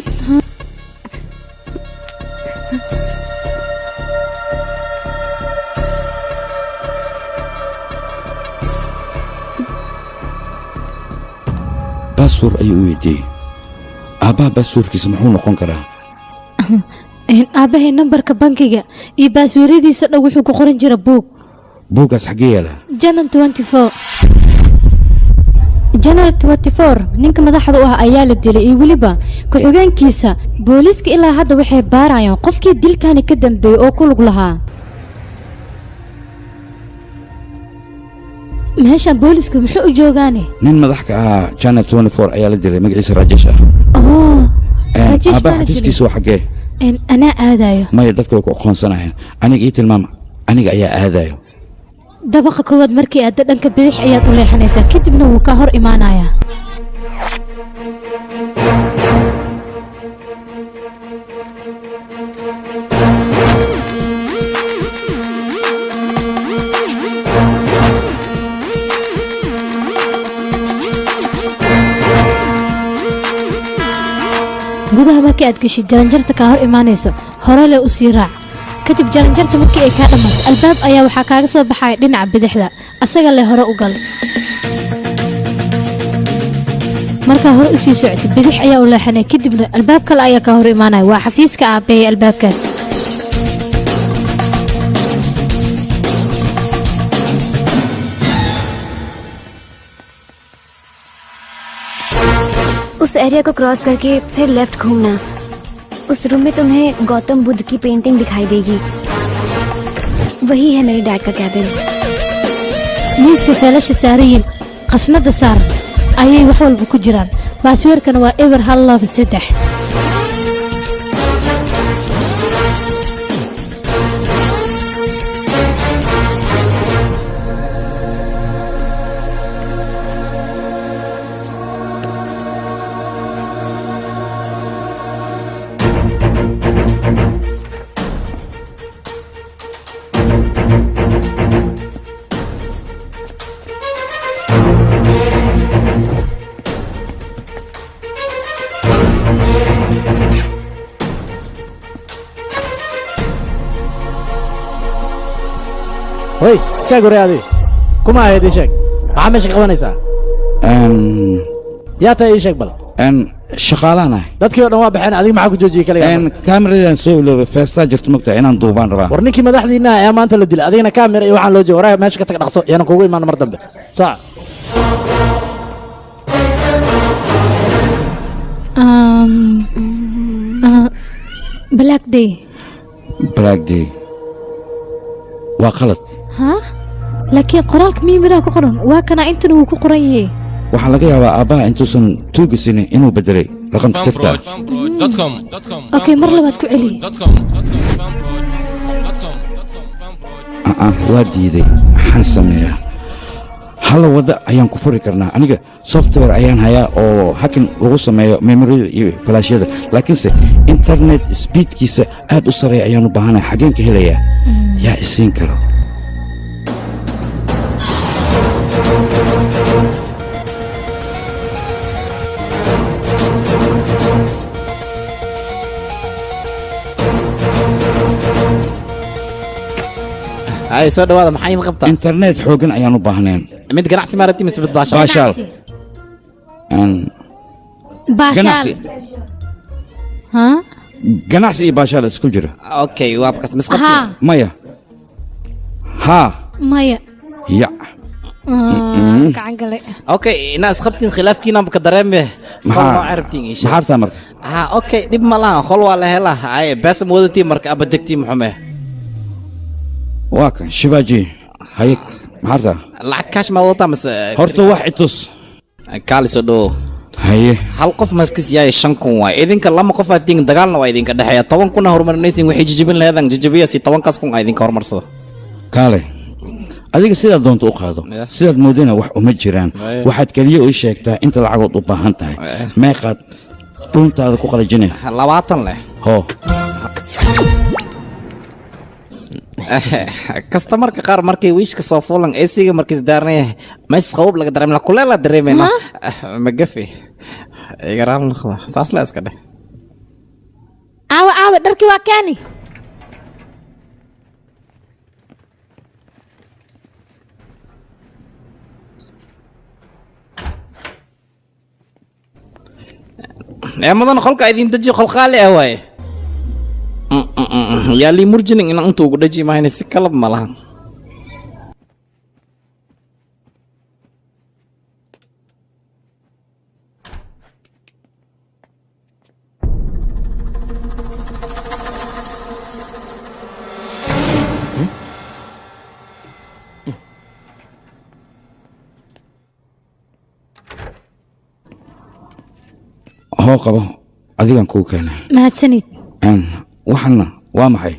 Speaker 2: baaswor ayuu u weydiiyey aabbaha baasworkiisa muxuu noqon karaa
Speaker 1: aabbahay nambarka bankiga iyo baasweeradiisa dhow wuxuu ku qoran jira buug
Speaker 2: buuggaas xaggee yaalaa
Speaker 1: janan 24
Speaker 9: janal 24 ninka madaxda u ah ayaa la dilay iyo weliba ku-xigeenkiisa booliiska ilaa hadda waxay baarayaan qofkii dilkani ka dambeeyey oo ku lug lahaa
Speaker 1: meeshan booliiska muxuu u joogaane
Speaker 2: nin madax ka ahaa channel 24 ayaa la dilay magaciisa rajesh ah
Speaker 1: oo rajesh
Speaker 2: aba xafiiskiisu waa xagee
Speaker 1: anaa aadayo
Speaker 2: maya dadka way ku aqoonsanayaan aniga ii tilmaama aniga ayaa aadayo
Speaker 1: dabaqa koowaad markii aad dhanka bidix ayaad u leexanaysaa kadibna wuu ka hor imaanayaa gudaha markii aad geshid jaranjarta kaa hor imaanayso hore le u sii raac kadib jaranjarta markii ay kaa dhammaato albaab ayaa waxaa kaaga soo baxaya dhinaca bidixda asaga le hore u gal markaa hore u sii socotid bidix ayaa u leexanay kadibna albaab kale ayaa kaa hor imaanaya waa xafiiska aabeeye albaabkaas
Speaker 14: उस एरिया को क्रॉस करके फिर लेफ्ट घूमना उस रूम में तुम्हें गौतम बुद्ध की पेंटिंग दिखाई देगी वही है मेरे डैड का cabin
Speaker 1: miiska feelasha saarayiin qasnada saaran ayay wax walba ku jiraan baasweerkana waa eber 123
Speaker 3: hoy istaag hore adi kuma ahayd ii sheeg maxaa meesha qabanaysaa yaa tahay ii sheeg bal
Speaker 2: shaqaalaan ahay
Speaker 3: dadkii oo dhan waa baxeen adiga maxaa ku joojiyey kaligaa
Speaker 2: kaamiradan soo iloobay feestaa jirto mogtaa inaan duubaan rabaa
Speaker 3: war ninkii madaxdiina ayaa maanta la dilay adigana kaamira iyo waxaan loo jooga waraa meesha ka tag dhaqso yaanan kuugu imaan mar dambe sooca
Speaker 1: black day
Speaker 2: waa qalad
Speaker 1: ha laakiin qoraalka miimiraa ku qoran waa kana intana wuu ku qoran yahay
Speaker 2: waxaa laga yaabaa aabbaha intuusan tuugasinin inuu bedelay raqamka sirta
Speaker 1: okay mar labaad ku celi
Speaker 2: waa diiday maxaan sameeyaa hal wadda ayaan ku furi karnaa aniga software ayaan hayaa oo hakin lagu sameeyo memoriyada iyo falaashyada laakiinse internet speedkiisa aad u sareeya ayaan u baahanahay xageen ka helayaa yaa isiin karo
Speaker 3: ay soo dhawaada maxay idin qabtaa
Speaker 2: internet xoogan ayaan u baahnayn
Speaker 3: mid ganacsi maaragtay mise mid baashaal
Speaker 2: baashaal
Speaker 1: baashaal ha
Speaker 2: ganacsi iyo baashaal isku jira
Speaker 3: okay waa bkas misqabti
Speaker 2: maya ha
Speaker 1: maya
Speaker 2: ya
Speaker 1: gacan gale
Speaker 3: okay ina isqabtiin khilaafkiina ka dareeme
Speaker 2: maxaa
Speaker 3: arabtiin isha
Speaker 2: maxaa marka
Speaker 3: ha okay dib ma laha khol waa la helaa ay bas moodati marka abadagti muxume
Speaker 2: waa kan shibaaji hay maxaa
Speaker 3: lacag kaash ma wadata mas
Speaker 2: horta wax itus
Speaker 3: kaali soo dhow
Speaker 2: haye
Speaker 3: hal qof maskis yahay 5 kun waa idinka lama qof aad tiin dagaalna waa idinka dhaxeeya 10 kun horumarinaysin waxay jijibin leedan jijibiya si 10 kaas kun idinka horumarsado
Speaker 2: kaale adiga sidaad doonto u qaado sidaad moodana wax uma jiraan waxaad kaliya u sheegtaa inta lacagood u baahan tahay meeqaad dhuuntaada ku qalajinay
Speaker 3: 20 leh
Speaker 2: hoo
Speaker 3: kastamarka qaar markay wiishka soo fuulan eesiga markiis daarnay meesha qabab laga dareemla kuleela dareemayna ma gafi igaraan noqda saas la iska dheh
Speaker 1: aawa dharkii waa kaani
Speaker 3: madan qolka idin daji qol qaali ah waaye yaa lii murjinin inaan inta ugu dhaji mahayna si kalab ma lahan
Speaker 2: hoo qabo adigan kuu keenay
Speaker 1: mahadsanid
Speaker 2: waxana waa maxay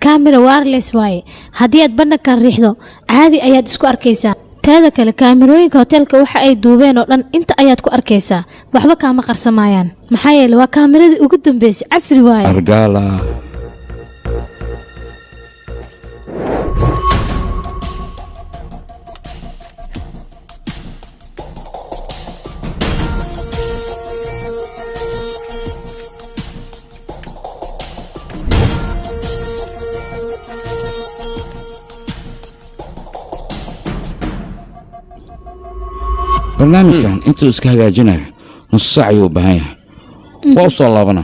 Speaker 1: kaamira wireless waaye haddii aad bannakan riixdo caadi ayaad isku arkaysaa teeda kale kaamirooyinka hoteelka waxa ay duubeen oo dhan inta ayaad ku arkaysaa waxba kaama qarsamaayaan maxaa yeele waa kaamiradii ugu dambeysay casri waaye
Speaker 2: argaala barnaamijkan intuu iska hagaajinayo nus saac ayuu u baahan yahay waa u soo laabana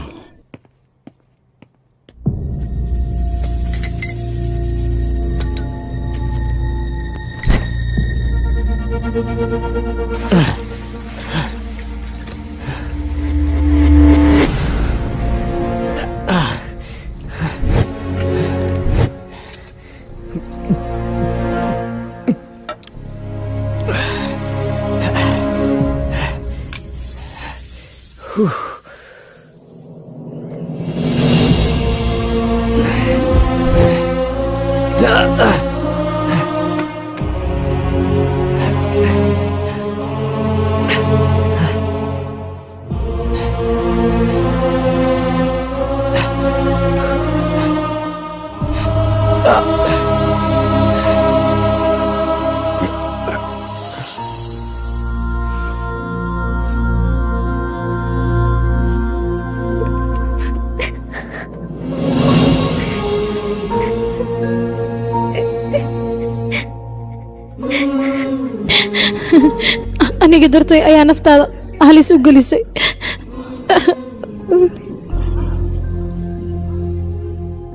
Speaker 1: aniga dartay ayaa naftaada halis u gelisay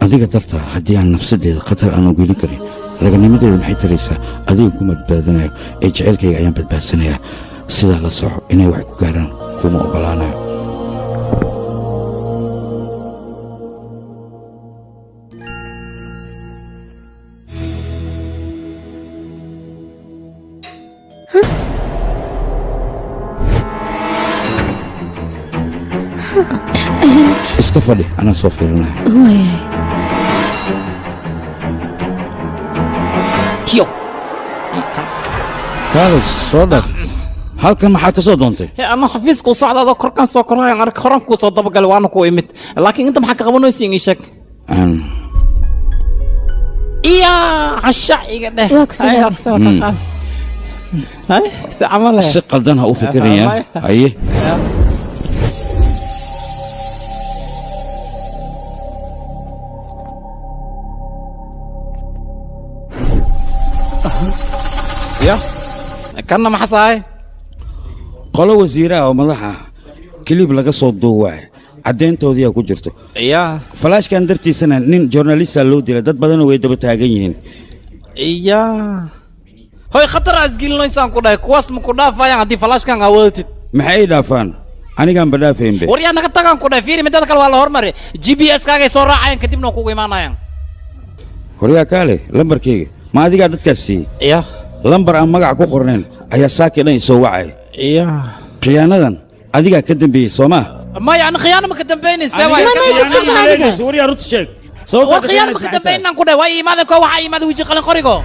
Speaker 2: adiga darta haddii aan nafsadeeda khatar aan u gelin karin raganimadeeda maxay taraysaa adiga kuma badbaadinayo ee jaceylkayga ayaan badbaadsanayaa sidaa la soco inay wax ku gaaraan kuma oggolaanayo iska fadhi anaa soo fiirinaya kaalis soo dhaaf halkan maxaad ka soo doontay
Speaker 5: أنا حفيزك وصعد هذا كركان سكر هاي أنا كرنك وصعد بقى وأنا كويمت لكن أنت محك قبل نسين إيشك إيا عشاء كده هاي سأعملها
Speaker 2: سقل دنها وفكرني أيه
Speaker 5: يا كنا ما حصاي
Speaker 2: qolo wasiiraha oo madaxa kilib laga soo duuway cadeyntoodii ku jirto falaashkan dartiisana nin journalist loo dilay dad badan oo way daba taagan yihiin
Speaker 5: hoy khatar asgil no insan ku dhaay kuwaas ma ku dhaafayaan hadii falaashkan awoodid
Speaker 2: maxay dhaafaan anigaan badhaafeen be
Speaker 5: wariya naga tagaan ku dhaay fiiri midada kale waa la hormaray GPS kaaga soo raacayaan kadibna kugu imaanayaan
Speaker 2: wariya kale lambarkayga ma adiga dadkaas siiyay lambar aan magac ku qorneen ayaa saakidan soo wacay khiyaanadan adiga ka dambeeyay Soomaa
Speaker 5: ma yaani khiyaano ma ka dambeeyay saway
Speaker 2: wariya runta sheeg
Speaker 5: soo khiyaano ma ka dambeeyay ku dhaay way imaadeen ko waxa imaadeen wiji qalin qorigo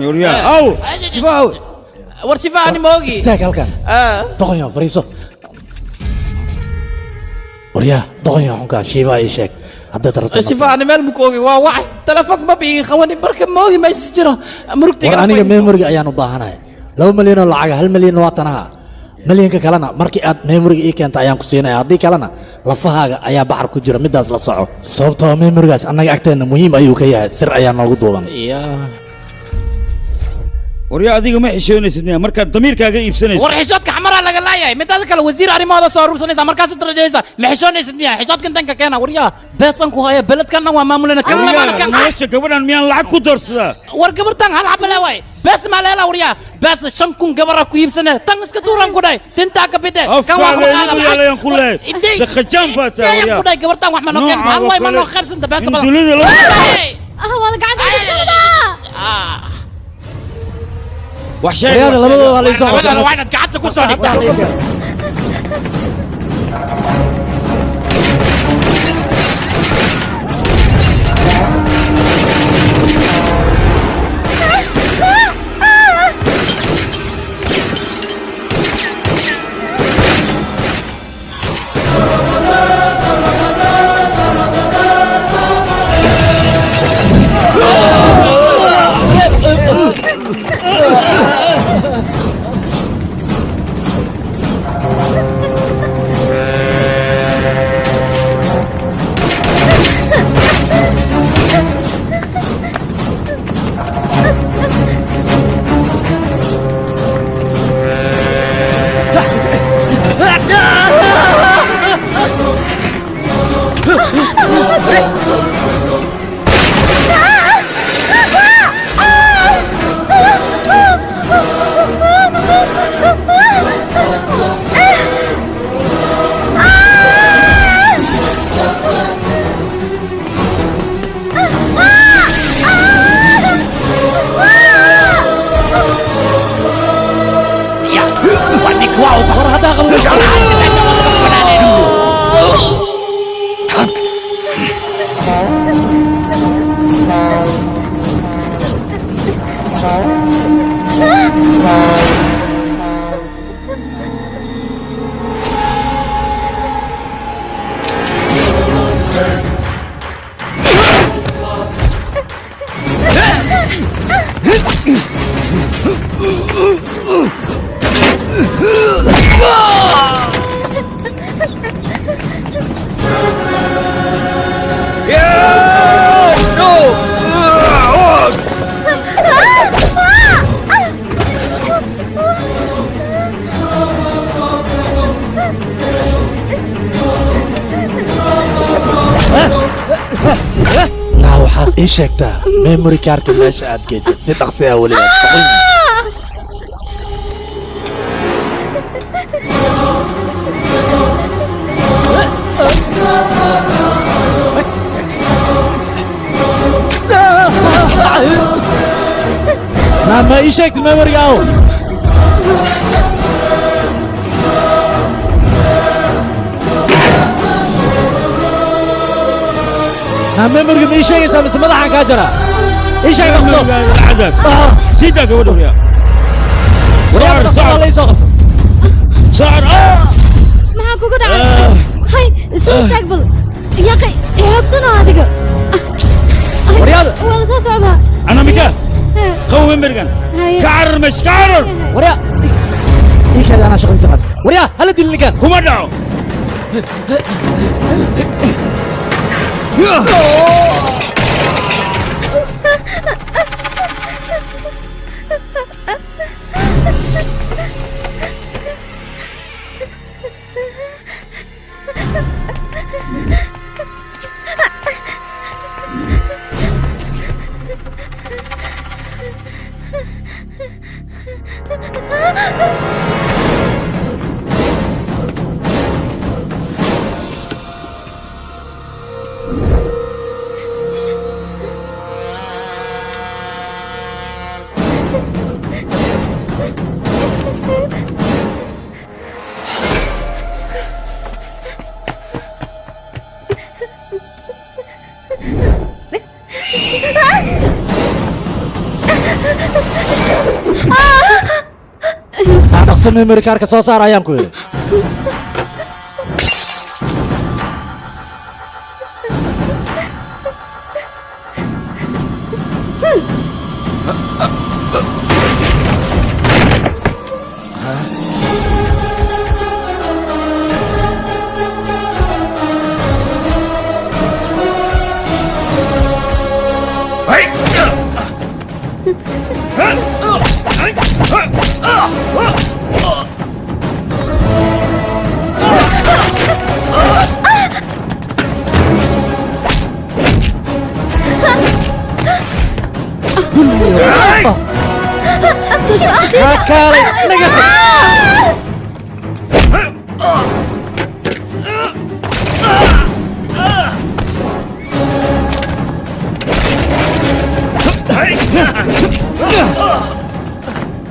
Speaker 2: wariya aw
Speaker 5: shifaaw war shifaani moogi
Speaker 3: istaag halkan doqoyo fariiso wariya doqoyo xunka shifa ay sheeg hadda tarto
Speaker 5: shifaani meel mukoogi waa wax telefoon ma biigi khawani barka moogi ma is jiro murugtiga
Speaker 3: aniga memory ayaan u baahanahay 2 milyan oo lacag 1 milyan waa tanaha milyanka kalena markii aad memory ii keento ayaan ku siinaya haddii kalena lafahaaga ayaa baxar ku jira midaas la soco sababtoo memorygaas annaga agteena muhiim ayuu ka yahay sir ayaa noogu duuban
Speaker 2: wariya adiga ma xishoonaysid miya markaad damiirkaaga iibsanaysid
Speaker 5: war xishoodka xamara laga laayay midada kale wasiir arrimooda soo urursanaysa markaas tradeysa ma xishoonaysid miya xishoodkan tanka keena wariya beesan ku haya beledkana waa maamulana kan ma kan
Speaker 2: nolosha gabadhan miyaan lacag ku doorsadaa
Speaker 5: war gabartan hal xabale way bees ma leela wariya bees 5 kun gabara ku iibsana tan iska tuuran ku dhaay tinta ka bide
Speaker 2: kan waa ku qaada yaalayan ku leey shaqajaan baata wariya
Speaker 5: ku dhaay gabartan wax ma noo keen hal way ma noo khaybsanta bees
Speaker 2: badan wala gacan wax sheeg
Speaker 3: Waryaada labadooda waa la isoo
Speaker 13: labadooda waa inaad gacanta ku soo dhigtaa
Speaker 3: ii sheegtaa memory cardka meesha aad geysay si dhaqsi ah weliba ما ii sheegtay memoryga aw memoryga ma ii sheegaysaa mise madaxaan kaa jara ii sheeg dhaqso
Speaker 2: sidaa gabadha
Speaker 3: waryaa dhaqso la ii soo qabto
Speaker 2: socor
Speaker 1: maxaa kugu dhacay hay soo istaag bal yaqi xoogsanoo adiga
Speaker 3: waryaada
Speaker 1: waa la soo socdaa
Speaker 2: ana mika qaw memorygan ka carar mesh ka carar
Speaker 3: waryaa ii kale anaa shaqadiisa qad waryaa hala dilin ninkan
Speaker 2: kuma dhaco
Speaker 3: dhaqso memory cardka soo saar ayaan ku yidhi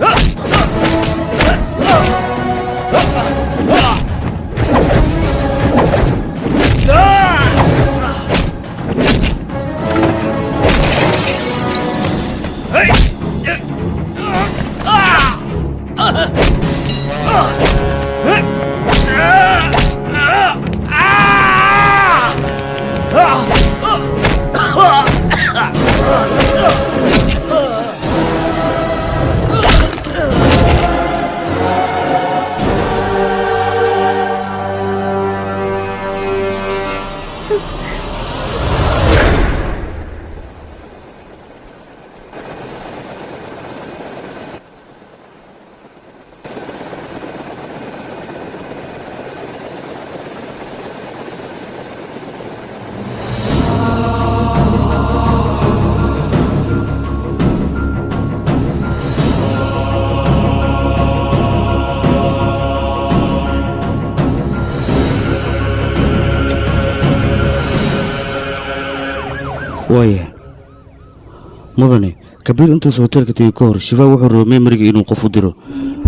Speaker 2: Hey!
Speaker 11: waaya mudane kabiir intuusa hoteelka tegey ka hor shifaa wuxuu rabay memoriga inuu qof u diro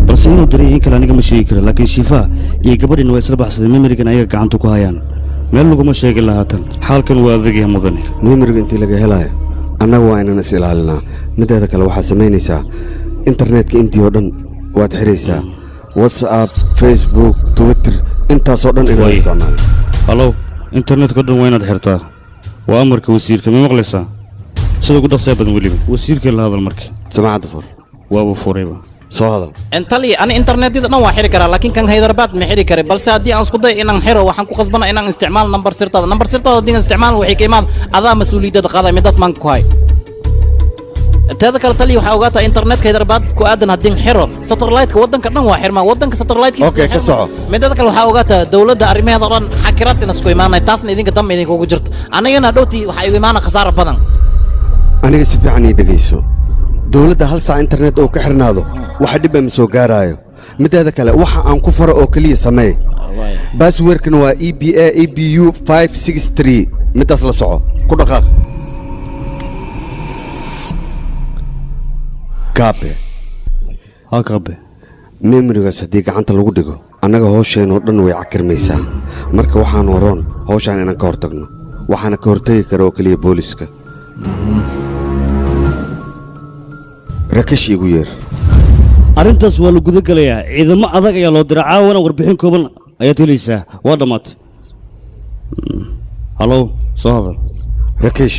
Speaker 11: balse inuu diray in kale aniga ma sheegi kara laakiin shifaa iyo gabadhiina waa isla baxsadeen memorigan ayaga gacanta ku hayaan meel laguma sheegin lahaatan xaalkan waa adagyaha mudane
Speaker 12: memoriga intii laga helayo annaga waa inaan is ilaalinaa mideeda kale waxaad samaynaysaa internetka intii oo dhan waad xiraysaa whatsapp facebook twitter intaasoo dhan inaad isticmaalo
Speaker 11: hallow internetka dhan waa inaad xirtaa waa amarka wasiirka ma maqlaysaa sida ugu dhaqsaya badan weliba wasiirka la hadal marka
Speaker 12: samacadda fur
Speaker 11: waaba furayba
Speaker 12: soo hadal
Speaker 5: intali ani internetyada dhan waa xiri karaa laakiin kan Hyderabad ma xiri kare balse haddii aan isku day inaan xiro waxaan ku qasbana inaan isticmaal number sirtada haddii aan isticmaal waxay ka imaan adaa mas-uuliyadda qaaday midaas maan ku hay teeda kale tali waxaa ogaataa internetka Hyderabad ku aadan haddii xiro satellite-ka waddanka dhan waa xirmaa waddanka satellite-kiisa
Speaker 12: okay ka soco
Speaker 5: midada kale waxaa ogaataa dawladda arrimaheeda dhan xakiraad in isku imaanay taasna idinka dam idinkugu jirto anigana dhowtii waxaa igu imaana khasaaro badan
Speaker 12: aniga si fiican ii dhegayso dawladda hal saac internet oo ka xirnaado waxa dhib ma soo gaaraayo mideeda kale waxa aan ku faro oo kaliya sameey baasweerkan waa EBA ABU 563 midaas la soco ku dhaqaaq kaabe memorigaas haddii gacanta lagu dhigo annaga hoosheenoo dhan way cakirmaysaa marka waxaan horoon howshaan inaan ka hortagno waxaana ka hortagi kara oo keliya booliska rakash igu yeer
Speaker 11: arrintaas waa la guda gelayaa ciidamo adag ayaa loo diraa caawana warbixin kooban ayaad helaysaa waa dhammaatay hallow soo hadal
Speaker 12: rakesh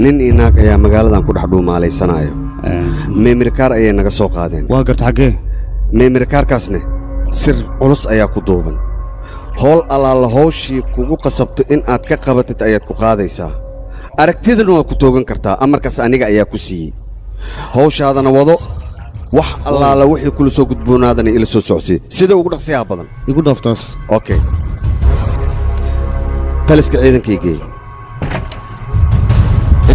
Speaker 12: nin iyo naag ayaa magaaladan ku dhex dhuumaalaysanaayo meemirikaar ayay naga soo qaadeen
Speaker 11: waa garta xaggee
Speaker 12: meemirikaarkaasne sir culus ayaa ku duuban howl allaala howshii kugu qasabto in aad ka qabatid ayaad ku qaadaysaa aragtidana waa ku toogan kartaa amarkaas aniga ayaa ku siiyey howshaadana wado wax allaala wixii kula soo gudboonaadana ila soo socsii sida ugu dhaqsiyaha badan
Speaker 11: igu dhaaftaas
Speaker 12: okay taliska ciidankaygeey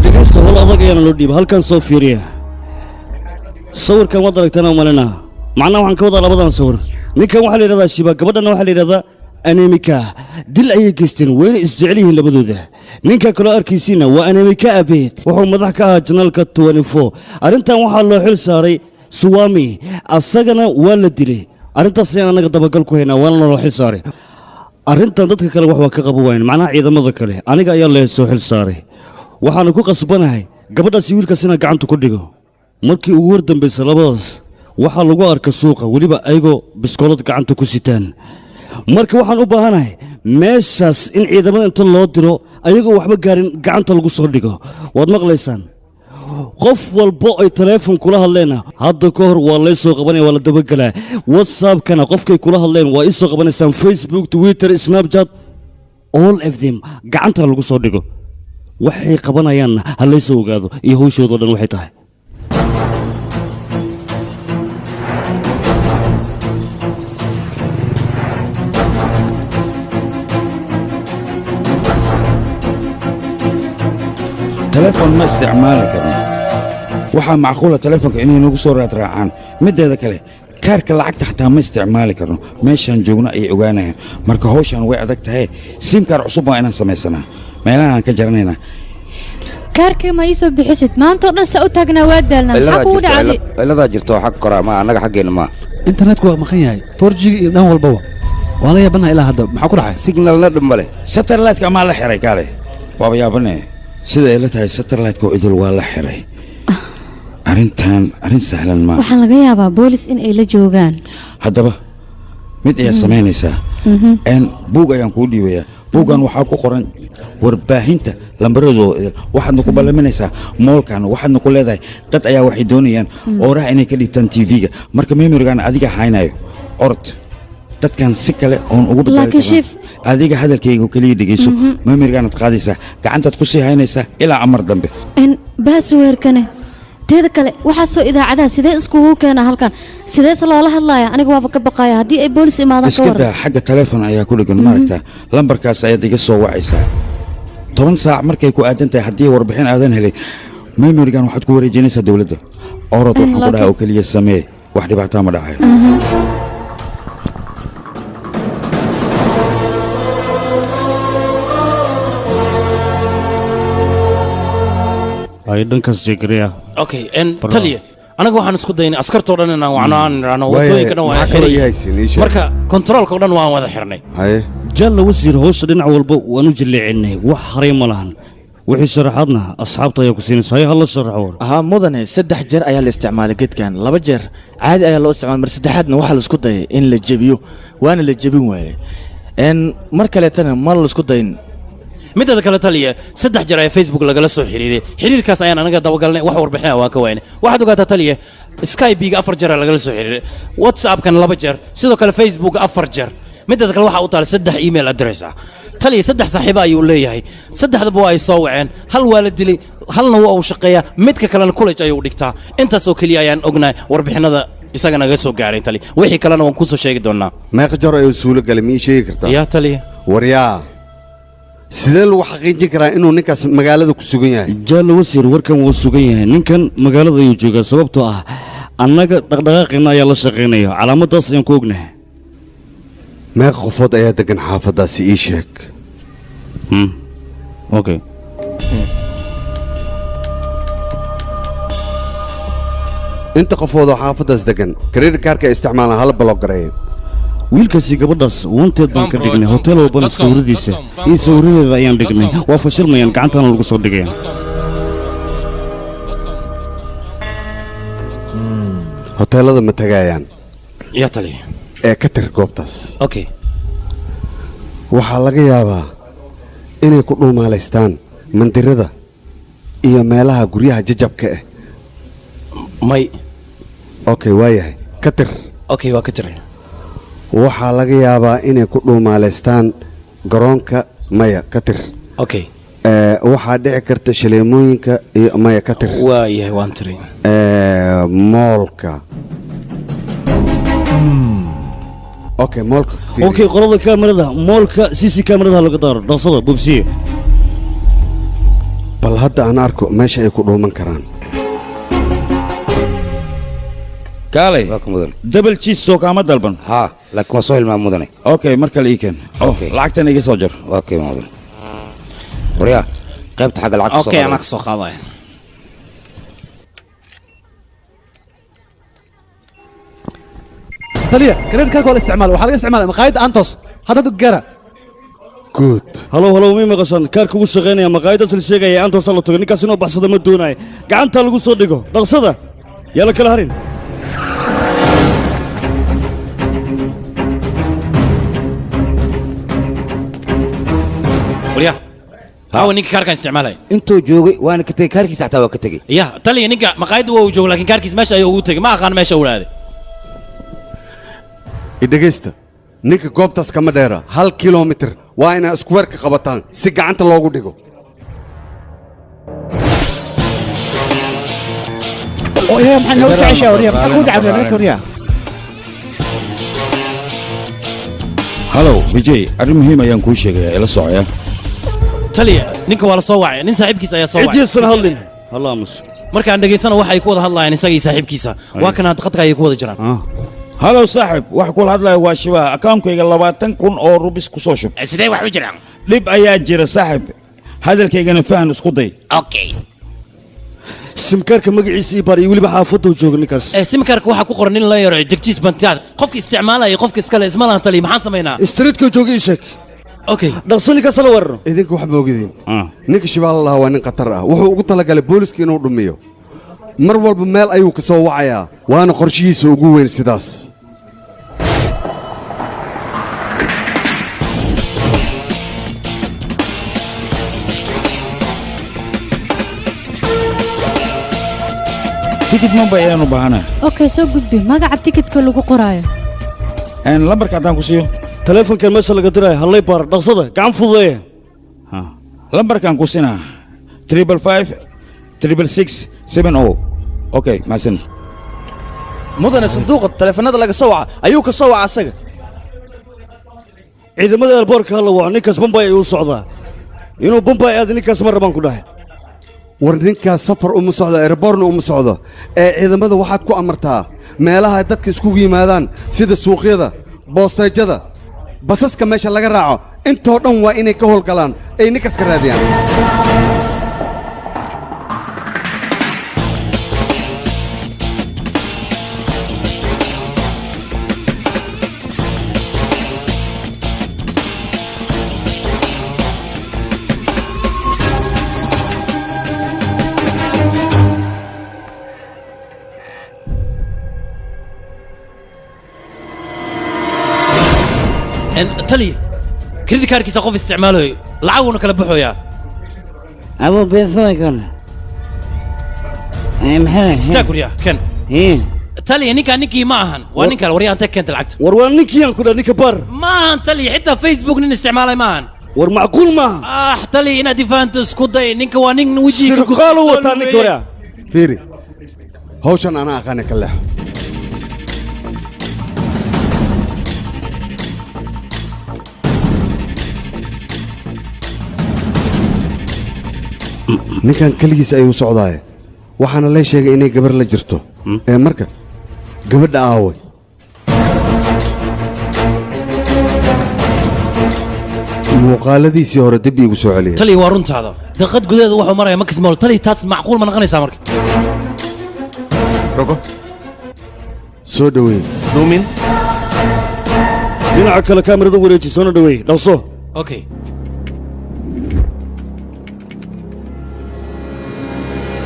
Speaker 11: dhegaysta hol adag ayaana loo dhiiba halkan soo fiiriya sawirkan waad aragtana umalina macnaha waxaan ka wadaa labadan sawir ninkan waxaa la yidhahdaa shiba gabadhana waxaa la yidhahdaa anemika dil ayay geysteen wayna isjecel yihiin labadooda ninka kaloo arkaysiina waa anemika abeed wuxuu madax ka ahaa janaalka 24 arrintan waxaa loo xil saaray suwami asagana waa la dilay arrintaas ayaan annaga dabagal ku haynaa waana loo xil saaray arrintan dadka kale wax waa ka qabo wayn macnaha ciidamada kale aniga ayaa lee soo xil saaray waxaanu ku qasbanahay gabadhaasi wiilkaas inaan gacanta ku dhigo markii ugu hor dambaysa labadaas waxaa lagu arka suuqa weliba ayagoo biskoolad gacanta ku sitaan marka waxaan u baahanahay meeshaas in ciidamada inta loo diro ayagoo waxba gaarin gacanta lagu soo dhigo waad maqlaysaan qof walbo ay taleefon kula hadleen hadda ka hor waa lay soo qabanaya waa la dabagelaa whatsappkana qofkay kula hadleen waa ii soo qabanaysaan facebook twitter snapchat all of them gacanta lagu soo dhigo waxay qabanayaanna ha laysoo ogaado iyo hawshoodoo dhan waxay tahay
Speaker 2: تلفون ما استعمالي كرنا waxaa macquula taleefonka inay nagu soo raadraacaan mideeda kale kaarka lacagta xataa ma isticmaali karno meeshaan joogno ayay ogaanayaan marka hawshaan way adag tahay simkaar cusub waa inaan samaysanaa meelahaan ka jaranaynaa
Speaker 9: kaarka ma ii soo bixisid maanta oo dhan saa u taagnaa waa daalnaa maxaa kugu dhacday
Speaker 8: ciladaa jirto xag koraa ma annaga xaggeena ma
Speaker 6: internetku waa maqan yahay 4G iyo dhan walbaba waa la yaabanahay ilaa hadda maxaa ku dhacay
Speaker 8: signalna dhamba leh
Speaker 2: satellite-ka amaa la xiray kaale waaba yaabanaya sida ay la tahay satellite-ka idil waa la xiray arrin sahlan ma
Speaker 14: waxaan laga yaabaa boolis in ay la joogaan
Speaker 2: haddaba mid ayaa samaynaysaa buug ayaan kuu dhiibayaa buuggan waxaa ku qoran warbaahinta lambaradooda waxaadna ku ballaminaysaa moolkan waxaadna ku leedahay dad ayaa waxay doonayaan ooraha inay ka dhiibtaan tv-ga marka memorigan adiga haynayo orod dadkan si kale oon ugu badbaadi adiga hadalkayga keliya dhegeyso memorigaanaad qaadaysaa gacantaad ku sii haynaysaa ilaa amar dambe
Speaker 14: baasweerkane teeda kale waxaa soo idaacadaha sidee iskugu keena halkan sideese loola hadlaaya aniga waaba ka baqaaya haddii ay boolis imaadaan ka
Speaker 2: iskadaa xagga taleefon ayaa ku dhigan maaragtaa lambarkaas ayaad iga soo wacaysaa 10 saac markay ku aadan tahay haddii warbixin aadan helay memorigan waxaad ku wareejinaysaa dowladda orod waxaan ku dhahaa oo keliya samee wax dhibaataa ma dhacayo
Speaker 11: ay dhankaas jeegariya
Speaker 5: okay taliya anaga waxaan isku daynay askartoo dhan inaan wacnaan nirano wadooyinka dhan waa xirnay marka kontaroolka dhan waan wada xirnay
Speaker 11: jalla wasiir hoosta dhinac walba waan u jilleecinay wax haray ma lahan wixii sharaxaadna asxaabta ayaa ku siinaysa hay halla sharaxo
Speaker 15: ahaa mudane 3 jeer ayaa la isticmaalay geedkan 2 jeer caadi ayaa loo isticmaalay mar saddexaadna waxaa la isku dayay in la jebiyo waana la jebin waayay mar kaleetana ma la isku dayin
Speaker 5: midda kale taliya 3 jeer ayaa Facebook lagala soo xiriiray xiriirkaas ayaan anaga dabagalnay wax warbixin waa ka waynay waxaad ogaataa taliya Skype-ga 4 jeer lagala soo xiriiray WhatsApp-kan 2 jeer sidoo kale Facebook 4 jeer midda kale waxa uu taal 3 email address ah taliya 3 saaxiibo ayuu leeyahay 3daba waa ay soo waceen hal waa la dilay halna waa uu shaqeeyaa midka kalena college ayuu dhigtaa intaas oo kaliya ayaan ognahay warbixinada isaga naga soo gaaray taliya wixii kalena waan ku soo sheegi doonaa
Speaker 12: meeqa jar ay suulo galay ma sheegi kartaa
Speaker 5: yaa taliya
Speaker 12: waryaa sidee lagu xaqiijin karaa inuu ninkaas magaalada ku sugan yahay
Speaker 11: jalla wasiir warkan wuu sugan yahay ninkan magaalada ayuu joogaa sababtoo ah annaga dhaqdhaqaaqina ayaa la shaqaynaya calaamadaas ayaan ku ognahay
Speaker 12: meeqa qofood ayaa degan xaafadaasi ii sheeg
Speaker 11: okay
Speaker 12: inta qofood oo xaafadaas degan credit cardka isticmaalan hal block gareeyo
Speaker 11: wiilkaasi gabadhaas wanteed baan ka dhignay hotel walbana sawiradiisa iyo sawiradeeda ayaan dhignay waa fashilmayaan gacantana lagu soo dhigaya
Speaker 12: hoteelada ma tagayaan
Speaker 5: yaa taliya
Speaker 12: ee ka tir goobtaas
Speaker 5: okay
Speaker 12: waxaa laga yaabaa inay ku dhuumaalaystaan mandirada iyo meelaha guryaha jajabka ah
Speaker 5: may
Speaker 12: okay waayahay ka tir
Speaker 5: okay waa ka tiray
Speaker 12: waxaa laga yaabaa inay ku dhuumaalaystaan garoonka maya ka tir
Speaker 5: okay
Speaker 12: waxaa dhici karta shaleemooyinka iyo maya ka tir
Speaker 5: waayahay waan tiray
Speaker 12: moolka okay moolka
Speaker 11: okay qolada kaamirada moolka CC kaamirada laga daaro dhaqsada bubsiye
Speaker 12: bal hadda aan arko meesha ay ku dhuuman karaan
Speaker 2: kaalay double cheese soo kaama dalban
Speaker 8: ها لكن وصل ما مدني
Speaker 2: okay marka la iiken lacagtan iga soo jar
Speaker 8: اوكي ما مدني وريا قيبت حق العكس
Speaker 5: اوكي انا كسو قاضي
Speaker 6: taliya credit cardka waa la isticmaalay waxaa laga isticmaalay maqaayadda antos hadda dugara
Speaker 12: good
Speaker 11: halo mi maqashan kaarka ugu shaqeynaya maqaayadda la sheegaya antos la tago ninkaas inuu baxsado ma doonayo gacanta lagu soo dhigo dhaqsada yaa la kala harin
Speaker 5: وريا هاو نينك كاركان استعمالها
Speaker 8: انتو جوغي وانا كتي كاركيس حتى وكتغي
Speaker 5: يا تلي نينك مقايد هو جوغ لكن كاركيس ماشي ايو تغي ما اقان ماشي ولاده
Speaker 12: idageysta ninka goobtaas kama dheera 1 kilomitir waa inaa square ka qabataan si gacanta loogu dhigo
Speaker 16: يا محمد هو تعيش يا وريا تقول عبد وريا
Speaker 2: halo vijay arrin muhiim ayaan kuu sheegayaa ila socaya
Speaker 5: taliya ninka waa la soo wacay nin saaxiibkiisa ayaa soo wacay
Speaker 11: cidiisan hadlin allah mus
Speaker 5: markaan dhageysana waxa ay ku wada hadlayaan isaga iyo saaxiibkiisa waa kana qadka ay ku wada jiraan
Speaker 2: halo saaxiib wax kula hadlaya waa shibaa akaankayga 20,000 oo rubis ku soo shub
Speaker 13: sidee wax u jiraan
Speaker 2: dib ayaa jira saaxiib hadalkaygana fahan isku day
Speaker 13: okay
Speaker 11: simkaarka magaciisa ii bari waliba xaafadda jooga ninkaas
Speaker 5: simkaarka waxa ku qoran in la yaro jagtiis bantaad qofka isticmaalaya qofka iskale isma lahan taliya maxaan sameynaa
Speaker 11: streetka jooga ii sheeg
Speaker 5: okay
Speaker 11: dhaqsani ka sala warno
Speaker 12: idinka wax ma ogidin ninka shibaal waa nin qatar ah wuxuu ugu talagalay booliska inuu dhumiyo mar walba meel ayuu ka soo wacayaa waana qorshihiisa ugu weyn sidaas
Speaker 2: ticket number ayaan u baahanaa
Speaker 9: okay soo gudbi magaca ticketka lagu qoraayo
Speaker 2: lambarka haddaan ku siiyo
Speaker 11: taleefankan meesha laga diraayo hallay baar dhaqsada gacan fududeeya
Speaker 2: lambarkaan ku sinaa 555-666-70 okay mahadsan
Speaker 15: mudane sanduuqa taleefanada laga soo waca ayuu ka soo waca asaga
Speaker 11: ciidamada alboorka halla waa ninkaas bombay ayuu socdaa inuu bombay aad ninkaas mar rabaan ku dhahay
Speaker 12: war ninkaas safar uma socdo airborna uma socdo ee ciidamada waxaad ku amartaa meelaha dadka iskugu yimaadaan sida suuqyada boosteejada basaska meesha laga raaco intoo dhan waa inay ka howlgalaan ay ninkaas ka raadiyaan
Speaker 5: taliya credit cardkiisa qof isticmaalayo lacaguna kala baxooyaa
Speaker 2: abo beesada kana maxay
Speaker 5: istaakurya kan taliya ninkii ma ahan waa nin kale waryaa intee keenta lacagta
Speaker 11: war waa ninkii aan ku dhahay ninka bar
Speaker 5: ma ahan taliya xitaa facebook nin isticmaalay ma ahan
Speaker 11: war macquul maaha
Speaker 5: taliya inaad ifahanto isku day ninka waa nin wejiga
Speaker 11: shirqaalo wataa ninka waryaa
Speaker 12: fiiri hawshan anaa aqaana ka leexo ninkan keligiis ayuu socdaaye waxaana lee sheegay inay gabar la jirto ee marka gabadha aaway muuqaaladiisii hore dib iigu soo celiyay
Speaker 5: taliya waa runtaada daqiiqad gudaheeda wuxuu maraya maximol taliya taas macquul ma noqonaysaa marka
Speaker 11: rogo
Speaker 12: soo dhaweey
Speaker 11: zoomin dhinaca kale kaamirada wareeji soona dhaweey dhawso
Speaker 5: okay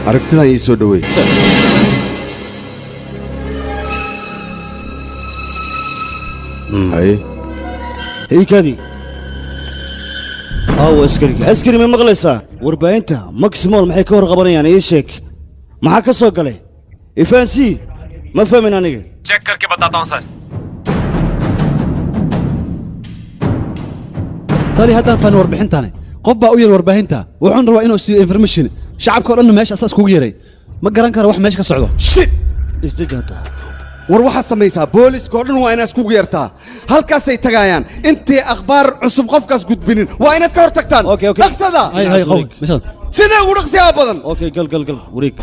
Speaker 12: aragtidan ii soo dhaweey haye
Speaker 11: heykadii askari ma maqlaysaa warbaahinta maximol maxay ka hor qabanayaan ii sheeg maxaa ka soo galay ifaansii ma fahmin aniga
Speaker 17: check करके बताता हूँ sir
Speaker 6: tali haddaan fahno warbixintaani qof baa u yar warbaahinta wuxuuna rabaa inuu siiyo information shacabka oo dhanna meesha asaas kugu yeeray ma garan karo wax meesha ka socdo
Speaker 12: shit isdegaanta war waxaad samaysaa booliska oo dhan waa inaad iskugu yeertaa halkaasay tagaayaan intay akhbaar cusub qofkaas gudbinin waa inaad ka hor tagtaan dhaqsada sidee ugu dhaqsiyaa badan
Speaker 11: okay gal wareeg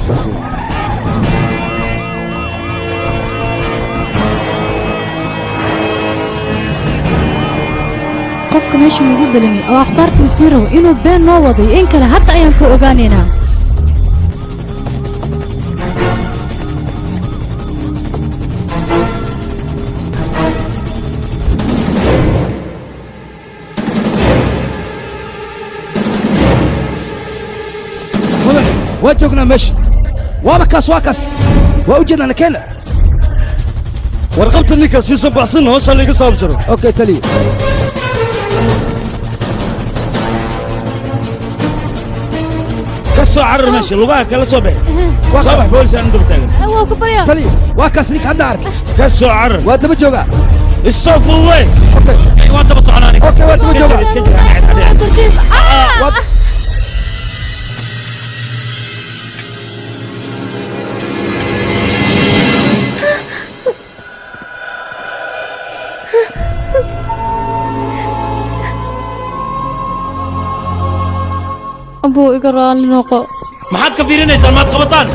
Speaker 9: qofka meesha lagu belamay oo akhbaarta sii rabo inuu been noo waday in kale hadda ayaan ka ogaanaynaa
Speaker 2: waa joognaa meesha waaba kaas waa u jeednaa nakeena
Speaker 11: warqabta ninkaas siisan baxsan hoosha layga saab jiro
Speaker 2: okay taliya
Speaker 11: ka soo carar meesha lugaha kala soo bixi soo bax boolis aan daba taagan
Speaker 1: waa ku baryaa
Speaker 2: taliya waa kaas ninka hadda arkay
Speaker 11: ka soo carar
Speaker 2: waa daba joogaa
Speaker 11: isoo fududay
Speaker 5: waa daba soconaa
Speaker 2: okay waa daba joogaa
Speaker 11: iska jira
Speaker 1: abuu iga raali noqo
Speaker 5: maxaad ka fiirinaysaan maad qabataan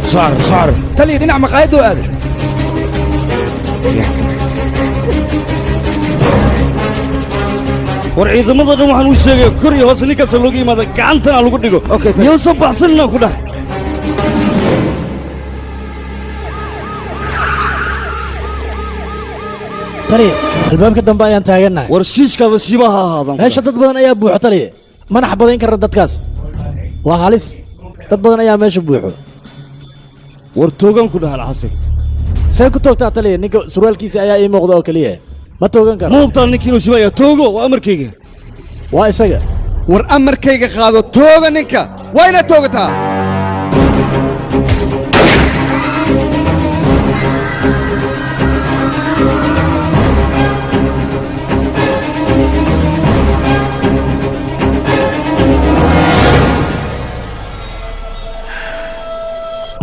Speaker 2: صار تلي دينا مقايد وآدم
Speaker 11: war ciidamada dhan waxaan u sheegay kor iyo hoos ninkaas looga yimaada gacantana lagu dhigo yowsan baxsanina ku dhah
Speaker 3: taliya albaabka dambe ayaan taagannahay
Speaker 11: war shiishkaada shiibaha ahaadan
Speaker 3: meesha dad badan ayaa buuxo taliya madax badayn kara dadkaas waa halis dad badan ayaa meesha buuxo
Speaker 11: war toogan ku dhahal xasan
Speaker 3: say ku toogtaa taliya ninka surwaalkiisa ayaa ii muuqda oo keliya ma toogan karo
Speaker 11: ma hubtaa ninkii inuu shibaya toogo waa amarkayga
Speaker 3: waa isaga
Speaker 12: war amarkayga qaado tooga ninka waa inaad toogataa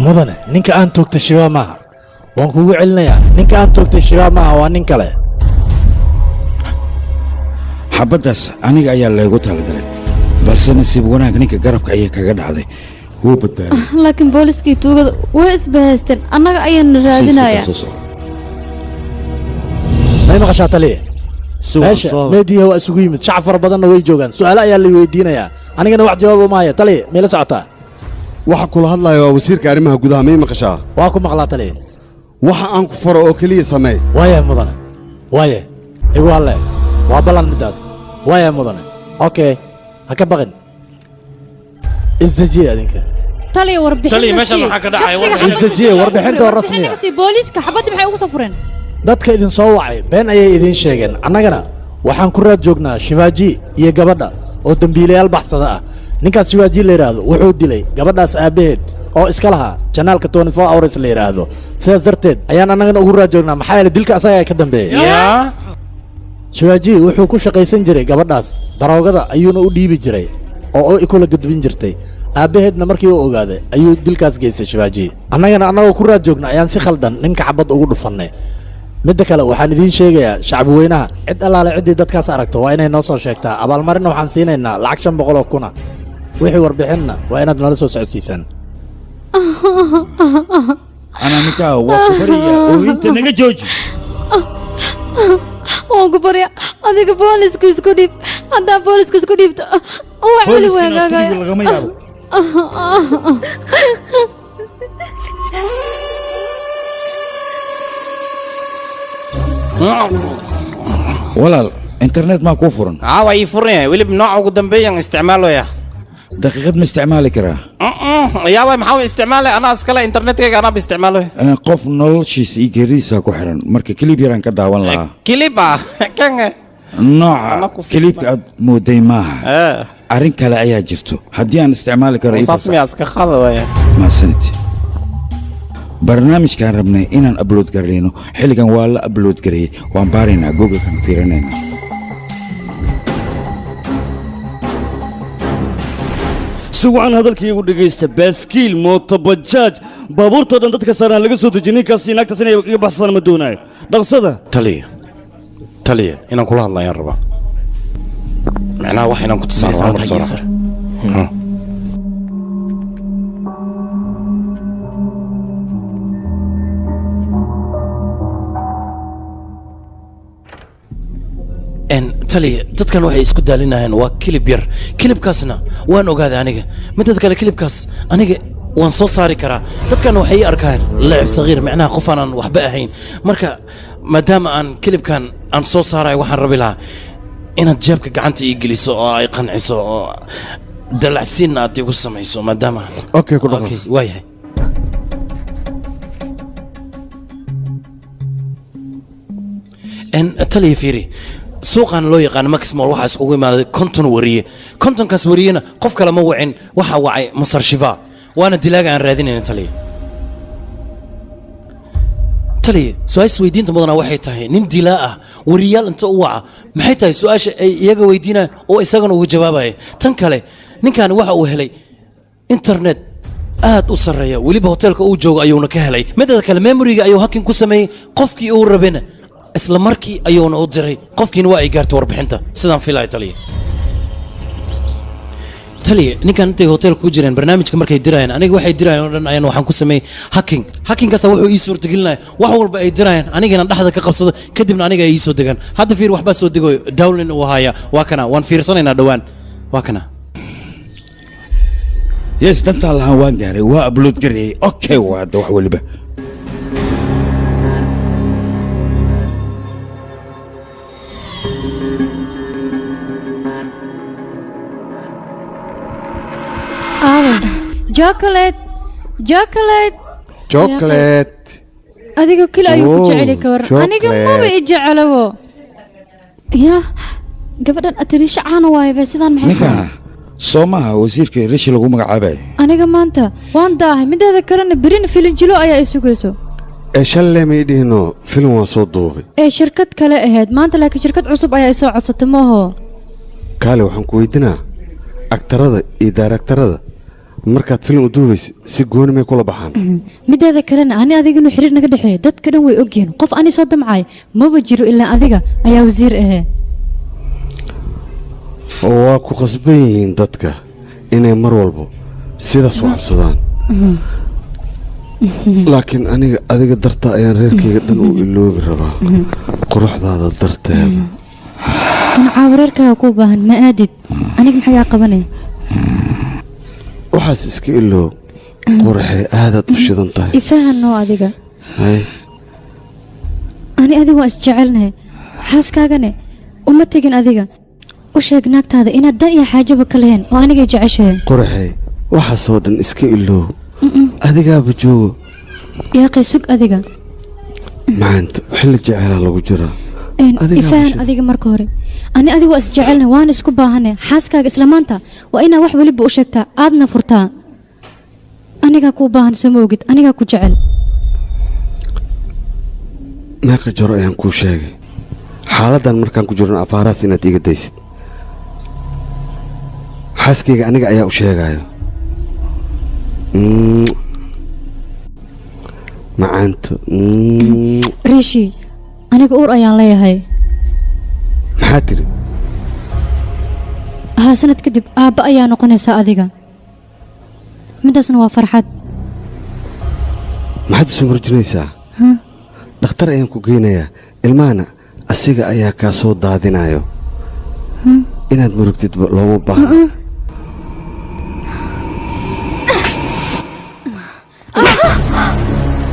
Speaker 3: mudane ninka aan toogtay shibaa maaha waan kugu celinayaa ninka aan toogtay shibaa maaha waa nin kale
Speaker 2: xabaddaas aniga ayaa laygu talagalay balse nasiib wanaag ninka garabka ayay kaga dhacday wuu badbaaday
Speaker 1: laakiin booliskii tuugada way isbahaysteen annaga ayaana raadinayaa
Speaker 3: may maqashaa taliya meesha meediyaha waa isugu yimid shacab fara badanna way joogaan su'aalo ayaa lay weydiinayaa anigana wax jawaab uma haya taliya meela socotaa
Speaker 12: waxa kula hadlaya waa wasiirka arrimaha gudaha may maqashaa
Speaker 3: waa ku maqlaa taliya
Speaker 12: waxa aan ku faro oo keliya sameey
Speaker 3: waaya mudane waaye igu halle waa ballan middaas waaya mudane okay ha ka baqin isdejiye adinka
Speaker 9: taliya warbixin
Speaker 5: Taliya, meeshan maxaa ka dhacaya?
Speaker 3: isdejiye warbixinta oo rasmiya
Speaker 9: booliiska xabadda maxay ugu soo fureen
Speaker 3: dadka idin soo wacay been ayay idin sheegeen annagana waxaan ku raad joognaa shivaaji iyo gabadha oo dambiilayaal baxsada ah ninkaas shivaaji la yidhaahdo wuxuu dilay gabadhaas aabbaheed oo iska lahaa janaalka 24 hours la yidhaahdo sidaas darteed ayaan annagana ugu raad joognaa maxaa yeelay dilka asaga ay ka dambeeyay shivaaji wuxuu ku shaqaysan jiray gabadhaas daroogada ayuuna u dhiibi jiray oo ikula gudbin jirtay aabbaheedna markii uu ogaaday ayuu dilkaas geystay shivaaji annagana annagoo ku raad joogna ayaan si khaldan ninka xabad ugu dhufannay midda kale waxaan idiin sheegayaa shacbi weynaha cid allaale ciddii dadkaas aragto waa inay noo soo sheegtaa abaalmarinna waxaan siinaynaa lacag 500 oo kuna wixii warbixinna waa inaad nala soo socodsiisaan
Speaker 2: أنا نكا وكبرية وأنت نجا جوجي
Speaker 9: waan ku barya adiga booliisku isku dhib haddaan booliisku isku dhibto wax weli weegagaya
Speaker 2: lagama yaabo walaal internet ما كوفرن
Speaker 5: way fureen weli nooca ugu dambeeyaan isticmaaloya
Speaker 2: دقيقة ما استعمالي كرا
Speaker 5: yaa way maxaa isticmaalay ana iskala internetkayga ana isticmaaloy
Speaker 2: qof noloshiisa iyo geeridiisa ku xiran marka kilib yaraan ka daawan lahaa
Speaker 5: kiliba kan
Speaker 2: nooca kilibka aad mooday maaha arrin kale ayaa jirto haddii aan isticmaali karo
Speaker 5: saasmiyaska qaada waya
Speaker 2: maasanid barnaamijkaan rabnay inaan upload garayno xilligan waa la upload gareeyey waan baaraynaa google-kan fiirinaynaa
Speaker 11: sugucan hadalkaygu dhegaysta baaskiil mooto bajaaj baabuurtoo dhan dadka saaraan laga soo dejiy ninkaasi naagtaas inay iga baxsadaan ma doonaayo dhaqsada
Speaker 5: taliya inaan kula hadla ayaan rabaa macnaha wax inaan ku tusaano hal mar soo raac taliya dadkan waxay isku daalinayaan waa kilib yar kilibkaasna waan ogaaday aniga midda kale kilibkaas aniga waan soo saari karaa dadkan waxay arkaan laacib sagiir macnaha qof aan waxba ahayn marka maadaama aan kilibkan aan soo saarayo waxaan rabi lahaa inaad jeebka gacanta ii geliso oo ay qanciso oo dalacsiinna aad igu samayso maadaama
Speaker 12: okay ku dhaqan
Speaker 5: waayahay taliya fiiri suuqan loo yaqaan maxmol waxaa iskugu imaaday konton wariye kontonkaas wariyena qof kale ma wacin waxaa wacay masar shifa waana dilaaga aan raadinayna taliya su-aasha weydiinta mudana waxay tahay nin dilaa ah wariyaal inta u waca maxay tahay su-aasha ay iyaga weydiinayaan oo isagana uga jawaabaya tan kale ninkan waxa uu helay internet aad u sarreeya weliba hoteelka uu joogo ayuuna ka helay midda kale memoriga ayuu hakin ku sameeyey qofkii uu rabena isla markii ayuuna u diray qofkiina waa ay gaartay warbixinta sidaan filaya taliya ninkan intay hoteelka ku jireen barnaamijka markay dirayaan aniga waxay dirayaan oo dhan ayaan waxaan ku sameeyey hakinkaasa wuxuu ii suurtagelinaya wax walba ay dirayaan anigana dhexda ka qabsada kadibna aniga ay ii soo degaan hadda fiir waxbaa soo degayo downlin uu haya waa kana waan fiirsanaynaa dhowaan waa kana
Speaker 2: yes dantaa lahaan waan gaaray waa upload gareeyey okay waa hadda wax weliba
Speaker 12: chocolate
Speaker 9: adiga kale ayuu ku jecel ka waran aniga maba i jecelabo ya gabadhan atiriisha caana waayba sidaan maxay
Speaker 2: ninka soomaha wasiirka rishi lagu magacaabay
Speaker 9: aniga maanta waan daahay mideeda kalena berina filin jilo ayaa i sugayso
Speaker 12: shalle ma idhihino film waan soo duubay
Speaker 9: shirkad kale ahayd maanta laakiin shirkad cusub ayaa i soo codsatay maaho
Speaker 12: kaale waxaan ku weydiinaa aktarada iyo daaraktarada markaad film u duubaysa si gooni may kula baxaan
Speaker 9: mideeda kalena ani adiga inuu xiriir naga dhexeeyo dadka dhan way ogyihiin qof ani soo damcay maba jiro ilaa adiga ayaa wasiir ahee
Speaker 12: oo waa ku qasban yihiin dadka inay mar walbo sidaas u cabsadaan laakiin aniga adiga darta ayaan reerkayga dhan u iloobi rabaa quruxdaada darteeda
Speaker 9: anacaa wareerkaaga kuu baahan ma aadid aniga maxagaa qabanaya
Speaker 12: waxaas iska iloow qoraxee aadaad u shidan tahay
Speaker 9: ifahanoo adiga ani adiga waan isjecelnahay xaaskaagane uma tegin adiga u sheeg naagtaada inaad dan iyo xaajaba ka lahayn oo anigay jeceshahay
Speaker 12: qoraxee waxaasoo dhan iska iloow adigaaba joogo
Speaker 9: yaaqay sug adiga
Speaker 12: maanta xilli jeceelaa lagu jiraa
Speaker 9: ifaan adiga marka hore ani adiga waa isjecelna waan isku baahanay xaaskaaga isla maanta waa inaa wax weliba u sheegtaa aadna furtaa anigaa kuu baahan soo ma ogid anigaa ku jecel
Speaker 12: meeqa jaro ayaan kuu sheegay xaaladdan markaan ku jirno afaaraas inaad iga daysid xaaskayga aniga ayaa u sheegayo macaanto
Speaker 9: riishi aniga uur ayaan leeyahay
Speaker 12: maxaa tiri
Speaker 9: sanad kadib aabba ayaa noqonaysaa adiga midaasna waa farxad
Speaker 12: maxaad isu murjinaysaa dhakhtar ayaan ku geynayaa ilmahana asiga ayaa kaa soo daadinayo inaad murugtid looma baahna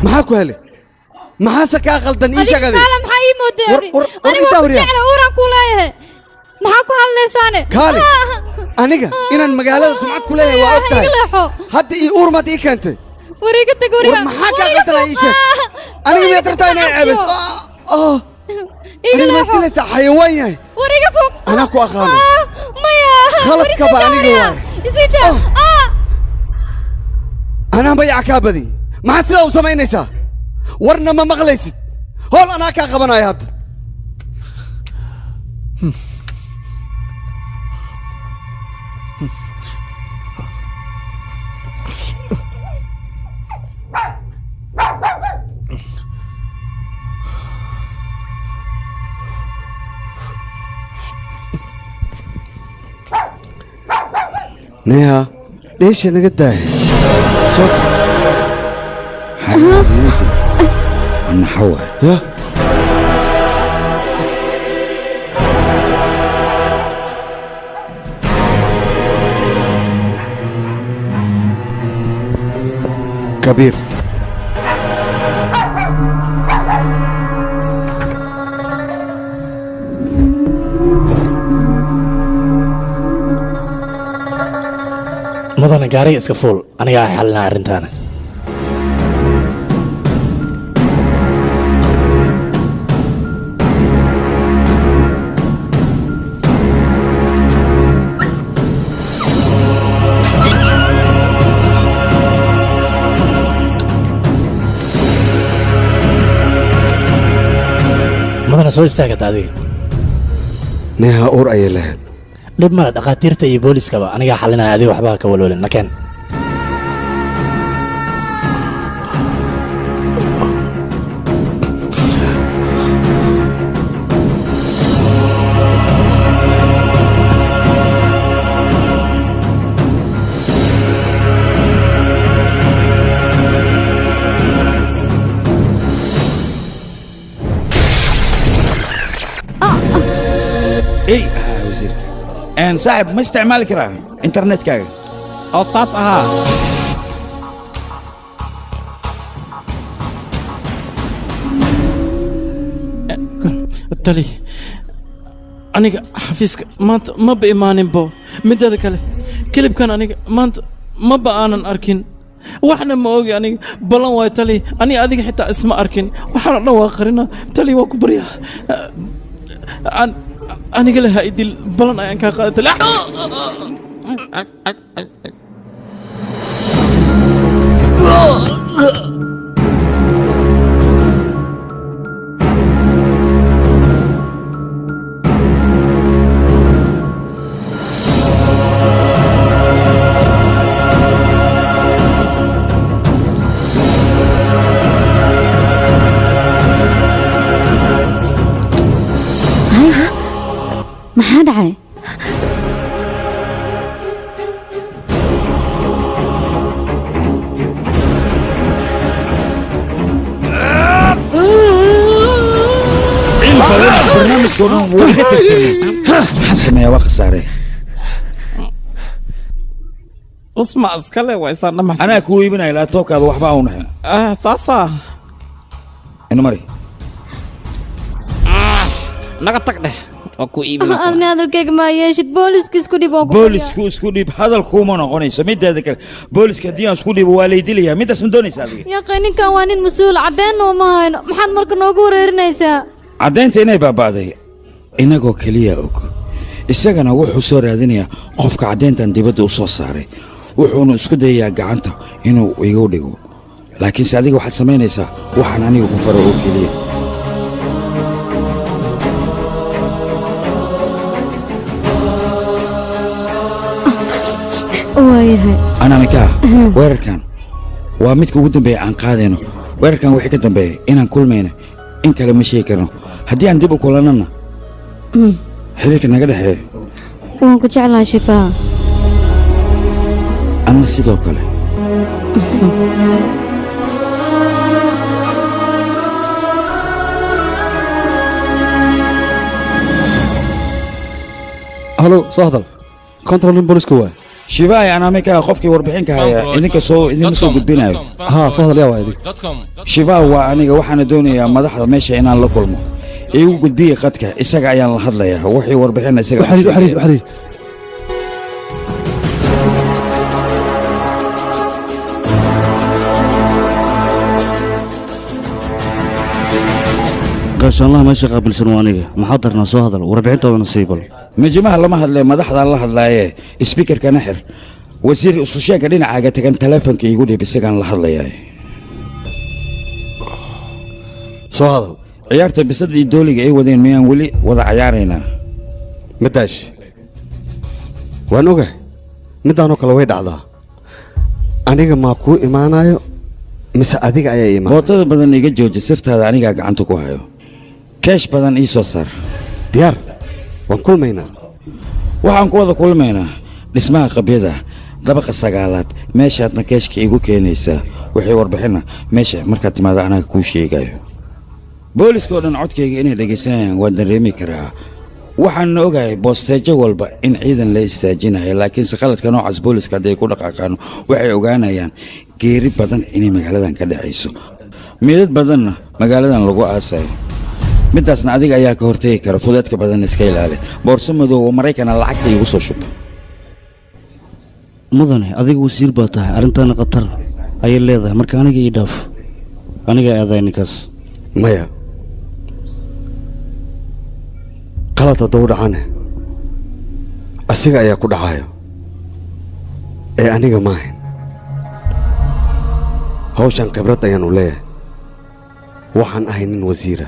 Speaker 12: maxaa ku hele maxaase kaa qaldan ii sheegade
Speaker 9: maxaa ii moodaadi aniga waa ku jecla uuraan kuu leeyahay maxaa ku hadlaysaane
Speaker 12: kaale aniga inaan magaalada sumcad ku leeyahay waa og tahay hadda ii uur maad ii keentay
Speaker 9: wariga tag wariga
Speaker 12: maxaa kaa qaldanaa ii sheeg aniga miyaad rabtaa inay ceebes aniga maad dilaysaa xayawaan yahay
Speaker 9: wariga fog
Speaker 12: anaa ku aqaano
Speaker 9: maya
Speaker 12: khaladkaba aniga waay anaa bayaca kaa badi maxaad sidaa u samaynaysaa warna ma maqlaysid howl anaa kaa qabanaya hadda neha dheesha naga daaya soo
Speaker 2: naxawa
Speaker 12: ya كبير
Speaker 3: mudane gaariga iska fuul anigaa xalinaa arrintaana mudane soo istaagata adiga
Speaker 12: neha uur ayay lahayd
Speaker 3: dhib male dhakhaatiirta iyo booliskaba anigaa xalinaya adiga waxbaa ka walwalin nakeen
Speaker 2: اي وزيرك ان صاحب ما استعمال كرا انترنت كاغا
Speaker 5: او صاص tali aniga xafiiska maanta ma ba imaaninbo midada kale kilibkan aniga maanta ma ba aanan arkin waxna ma ogi aniga balan waay tali aniga adiga xitaa isma arkin waxaan dhan waa qarina tali waa ku baryaa aniga laha idil balan ayaan kaa qaaday tali
Speaker 14: maxaa dhacay
Speaker 2: برنامج كونهم ورقة حسن يا واخ ساري
Speaker 5: اسمع اسكالي ويسان نمحس
Speaker 2: انا كوي بنا الى توك هذا وحبا ونحن
Speaker 5: صاصا
Speaker 2: انو مري
Speaker 5: naga tag dheh
Speaker 2: waa ku iibina
Speaker 9: adna hadalkayga ma yeeshid booliska isku dhib oo
Speaker 2: boolisku isku dhib hadal kuma noqonayso mideeda kale booliska haddii aan isku dhibo waa lay dilayaa midaas ma doonaysaa adiga
Speaker 9: yaqay ninkan waa nin mas-uul cadeen uma hayno maxaad marka noogu wareerinaysaa
Speaker 2: caddaynta inay baaba'day inagoo keliya og isagana wuxuu soo raadinayaa qofka caddayntan dibadda u soo saaray wuxuuna isku dayayaa gacanta inuu igu dhigo laakiinse adiga waxaad samaynaysaa waxaan aniga ku faro oo keliya
Speaker 9: waayahay
Speaker 2: anamikaa weerarkan waa midka ugu dambeeya aan qaadayno weerarkan wixii ka dambeeya inaan kulmayno in kale ma sheegi karno haddii aan dib u kulannana xiriirka naga dhexeeya
Speaker 9: waan ku jeclahay shifaa
Speaker 2: ama sidoo kale
Speaker 6: halo soo hadal controlin booliska waay
Speaker 2: shibaay anamikaa qofkii warbixinka haya idinma soo gudbinayo
Speaker 6: haa soo hadal yaa waa idig
Speaker 2: shibaa waa aniga waxaana doonayaa madaxda meesha inaan la kulmo igu gudbiya qadka isaga ayaan la hadlayaa wixii warbixin isaga
Speaker 6: xariir
Speaker 11: gaashaanlaha meesha qaabilsan waa aniga maxaa darnaa soo hadal warbixintoodana sii bal
Speaker 2: majimaha lama hadlee madaxdaan la hadlaaye sbiikarkana xir wasiir isusheega dhinacaaga tagan taleefonka iigu dhiib isagaan la hadlayaa
Speaker 12: soo hadal
Speaker 2: ciyaarta bisada iyo dooliga ay wadeen miyaan weli wada cayaaraynaa
Speaker 12: madaash waan ogahay midaanoo kale way dhacdaa aniga maa kuu imaanayo mise adiga ayaa imaan
Speaker 2: bootada badan iga jooji sirtaada anigaa gacanta ku hayo keesh badan ii soo saar
Speaker 12: diyaar waan kulmaynaa
Speaker 2: waxaan ku wada kulmaynaa dhismaha qabyada dabaqa sagaalaad meeshaadna keeshka igu keenaysaa waxay warbixinna meesha markaad timaada anaga kuu sheegayo booliska oo dhan codkayga inay dhegaysanayaan waan dareemi karaa waxaanna ogahay boosteejo walba in ciidan la istaajinayo laakiinse qaladka noocaas booliska hadday ku dhaqaaqaano waxay ogaanayaan geeri badan inay magaaladan ka dhexayso meedad badanna magaaladan lagu aasayo midaasna adiga ayaa ka hortegi kara fudeedka badanna iska ilaali boorso madow oo maraykana lacagta iigu soo shub
Speaker 11: mudane adiga wasiir baa tahay arrintaana khatar ayay leedahay marka aniga ii dhaaf aniga aaday ninkaas
Speaker 12: maya qalad haddau dhacane asiga ayaa ku dhacayo ee aniga maahayn hawshan khibrad ayaanu leeyahay waxaan ahay nin wasiira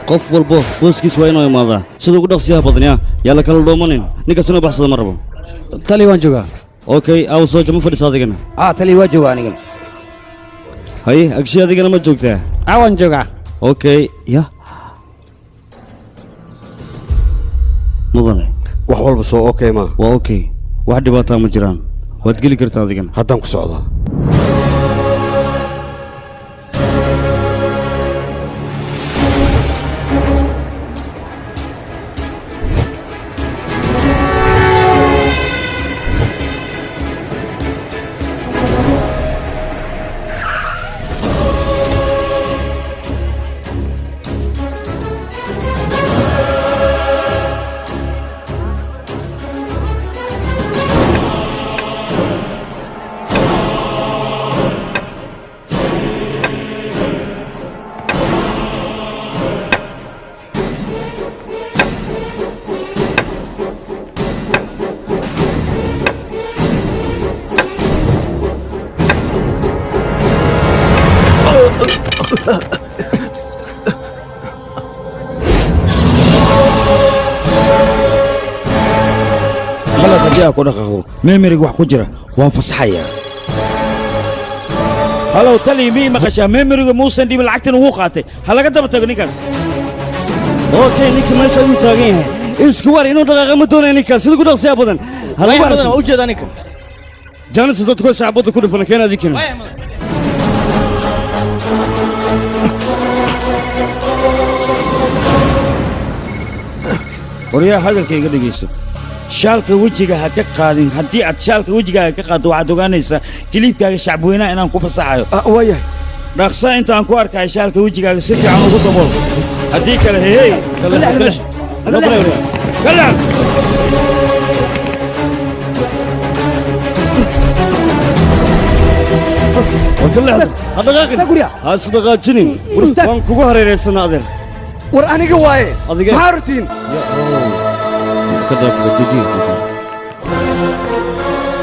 Speaker 11: qof walbo booskiis waa inuu imaadaa sida ugu dhaqsiyaha badnyaa yaa la kala dhoomanin ninkaas inuu baxsada ma rabo
Speaker 6: tali waan joogaa
Speaker 11: okay aw soo jama fadhiso adigana
Speaker 8: tali waa jooga anigana
Speaker 11: haye agshi adigana ma joogtaa
Speaker 16: waan joogaa
Speaker 11: okay ya mudane
Speaker 12: wax walba soo okay ma
Speaker 11: waa okay wax dhibaataa ma jiraan waad geli kartaa adigana
Speaker 12: haddaan ku socdaa
Speaker 2: khalad haddii aa ku dhaqaaqdo meemeriga wax ku jira waan fasaxayaa halow tali mii maqashaa meemeriga muusan dhibin lacagtan ugu qaatay ha laga daba tago ninkaas
Speaker 11: okay ninka meesha ayuu taagan yahay isku war inuu dhaqaaqa ma doonaya ninkaas sida ku dhaqsiyaa badan
Speaker 5: u jeeda ninka
Speaker 11: jaanis dadku shacbada ku dhufana keen adinkana
Speaker 2: waryaa hadalka iga dhegayso shaalka wejiga ha ka qaadin haddii aad shaalka wejigaaga ka qaaddo waxaad ogaanaysaa kiliibkaaga shacbweynaha inaan ku fasaxayo
Speaker 12: waayahay
Speaker 2: dhaqsa intaan ku arkayo shaalka wejigaaga si fiican ugu dabool haddii kale hehey
Speaker 11: hasdhaqaajinin waan kugu hareeraysana adeer
Speaker 12: war aniga waaye maxaa rutiin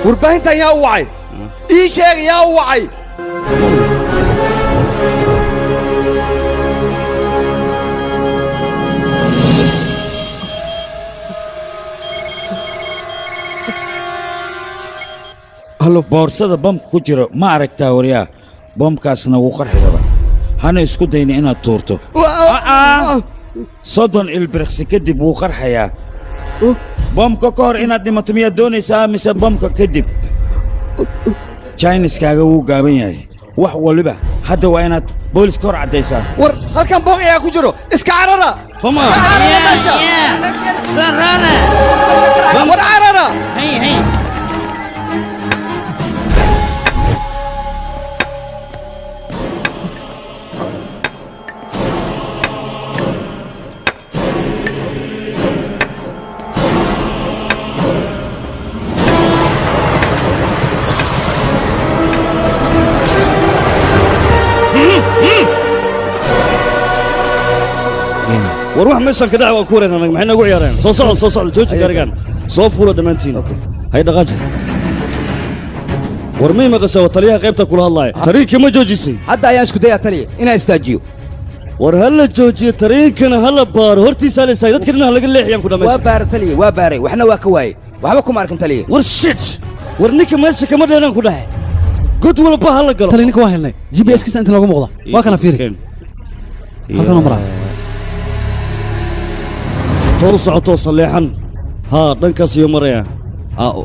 Speaker 12: warbaahintan yaa u wacay ii sheega yaa u wacay
Speaker 2: boorsada bamka ku jiro ma aragtaa waryaa bamkaasna wuu qarxi rabaa hana isku dayna inaad tuurto 30 ilbiriqsi kadib wuu qarxayaa bamka ka hor inaad dhimato miyaad doonaysaa mise bamka kadib jiniskaaga wuu gaaban yahay wax waliba hadda waa inaad booliska hor caddaysaa
Speaker 12: war halkan boog ayaa ku jiro iska carara meesha war carara
Speaker 11: war wax meeshan ka dhaca waa ku wareernaa maxay nagu ciyaareen soo socdo jooji gaarigan soo fuula dhammaantiin hay dhaqaaji war may maqashaa waa taliyaha qaybta kula hadlaaya tariinkii ma joojisay
Speaker 8: hadda ayaan isku dayaa taliya inaan istaajiyo
Speaker 11: war ha la joojiyo tariinkana ha la baaro hortiisaa la istaagay dadka dhinaha laga leexiyaan ku dhammaysa
Speaker 8: waa baara taliya waa baaray waxna waa ka waayey waxba kuma arkin taliya
Speaker 11: war shit war ninka meesha kama dheeraan ku dhahay god walba ha la galo
Speaker 6: taliya ninka waa helnay gps kiisa inta looga muuqda waa kana fiiri halkanoo maraa
Speaker 11: toos socoto saleexan haa dhankaas iyo maraya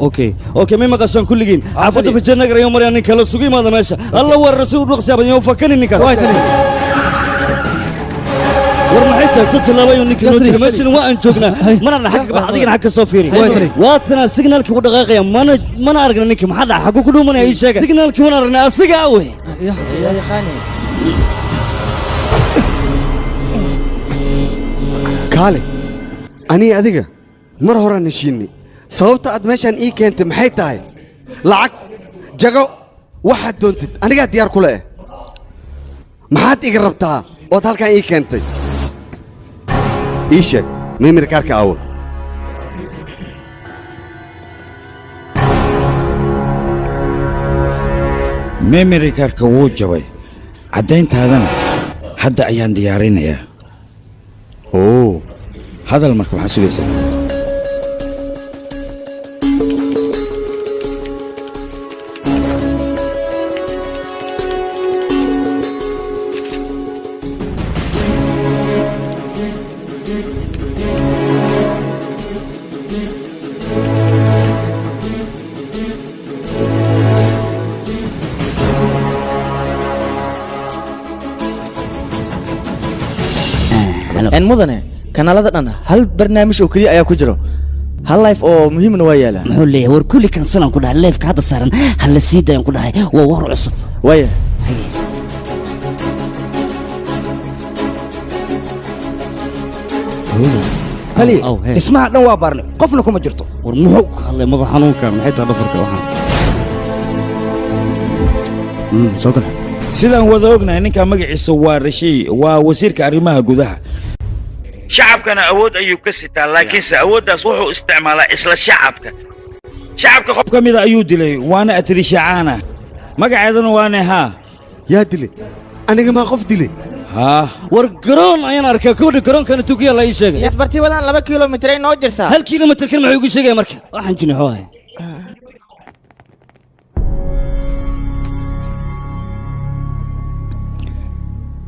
Speaker 11: okay may maqashaan kulligiin xaafadda fajanagar iyo maraya nin kale sugu imaada meesha alla weerara si u dhuqsiyaaban iyo fakanin ninkaas war maxay taagto tilaabayo ninka noo jira meeshana waa aan joognaa mana xagga bax adigana xagga soo fiiri waatana signalkii u dhaqaaqaya mana aragna ninka maxaa dhaca xaggu ku dhuumanaya ii sheega signalkii mana aragna asiga awe
Speaker 12: kaale aniga adiga mar horaan heshiinay sababta aad meeshaan ii keentay maxay tahay lacag jago waxaad doontid anigaa diyaar ku leh maxaad iga rabtaa ood halkaan ii keentay ii sheeg meemir kaarka awo
Speaker 2: meemiri kaarka wuu jabay caddayntaadana hadda ayaan diyaarinayaa hadal marka maxaa sugaysaa
Speaker 15: mudane kanaalada dhan hal barnaamij oo keliya ayaa ku jiro hal life oo muhiimna waa yaalaa
Speaker 17: muxuu leeyahay war kulli kansalan ku dhahay leefka hadda saaran hal la sii dayan ku dhahay waa war cusub
Speaker 15: waaya
Speaker 8: tali dhismaha dhan waa baarnay qofna kuma jirto
Speaker 11: war muxuu ka hadlay madax xanuunka maxay tahay dhafarka waxaan
Speaker 8: soo gala
Speaker 2: sidaan wada ognahay ninka magaciisa waa rashiy waa wasiirka arrimaha gudaha shacabkana awood ayuu ka sitaa laakiinse awooddaas wuxuu isticmaalaa isla shacabka qof ka mida ayuu dilay waana atrishacaana magaceedana waane haa
Speaker 12: yaa dilay aniga maa qof dilay
Speaker 2: haa
Speaker 11: war garoon ayaan arkaa kowdha garoonkana tukiya la ii sheegay
Speaker 18: yasbartii wadaan 2 kilomitir ay noo jirtaa
Speaker 11: 1 kilomitir kan maxuu igu sheegaya marka waxaan jini xoohay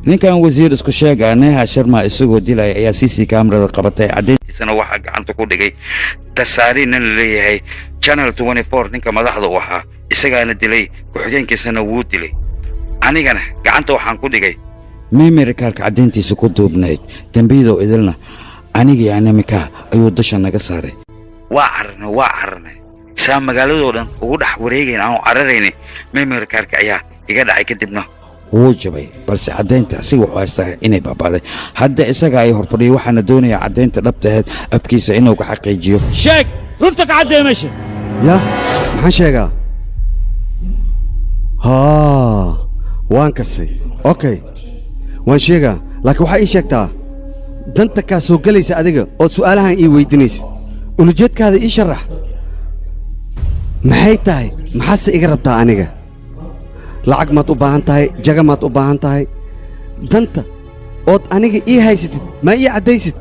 Speaker 2: ninkan wasiir isku sheega neha sharma isagoo dilaya ayaa cc kamerada qabatay caddayntiisana waxaa gacanta ku dhigay tasaariin nin leeyahay channel 24 ninka madaxda u ahaa isagaana dilay ku-xigeenkiisana wuu dilay anigana gacanta waxaan ku dhigay memory kaarka caddayntiisa ku duubnayd dambiidow idilna anigii animika ayuu dusha naga saaray waa cararnay saa magaaladoo dhan ugu dhex wareegayn aan cararayni memory kaarka ayaa iga dhacay kadibna wuu jabay balse caddaynta asiga wuxuu haystaa inay baabaaday hadda isaga ay horfadhiyo waxaana doonayaa caddaynta dhabtaheed abkiisa inuu ka xaqiijiyo sheeg runta ka caddee meesha
Speaker 12: ya maxaan sheegaa haa waan kasay okay waan sheegaa laakiin waxaa ii sheegtaa danta kaa soo gelaysa adiga ood su'aalahan ii weydiinaysid ulujeedkaada ii sharax maxay tahay maxaase iga rabtaa aniga lacag maad u baahan tahay jaga maad u baahan tahay danta ood aniga ii haysatid maa ii caddaysid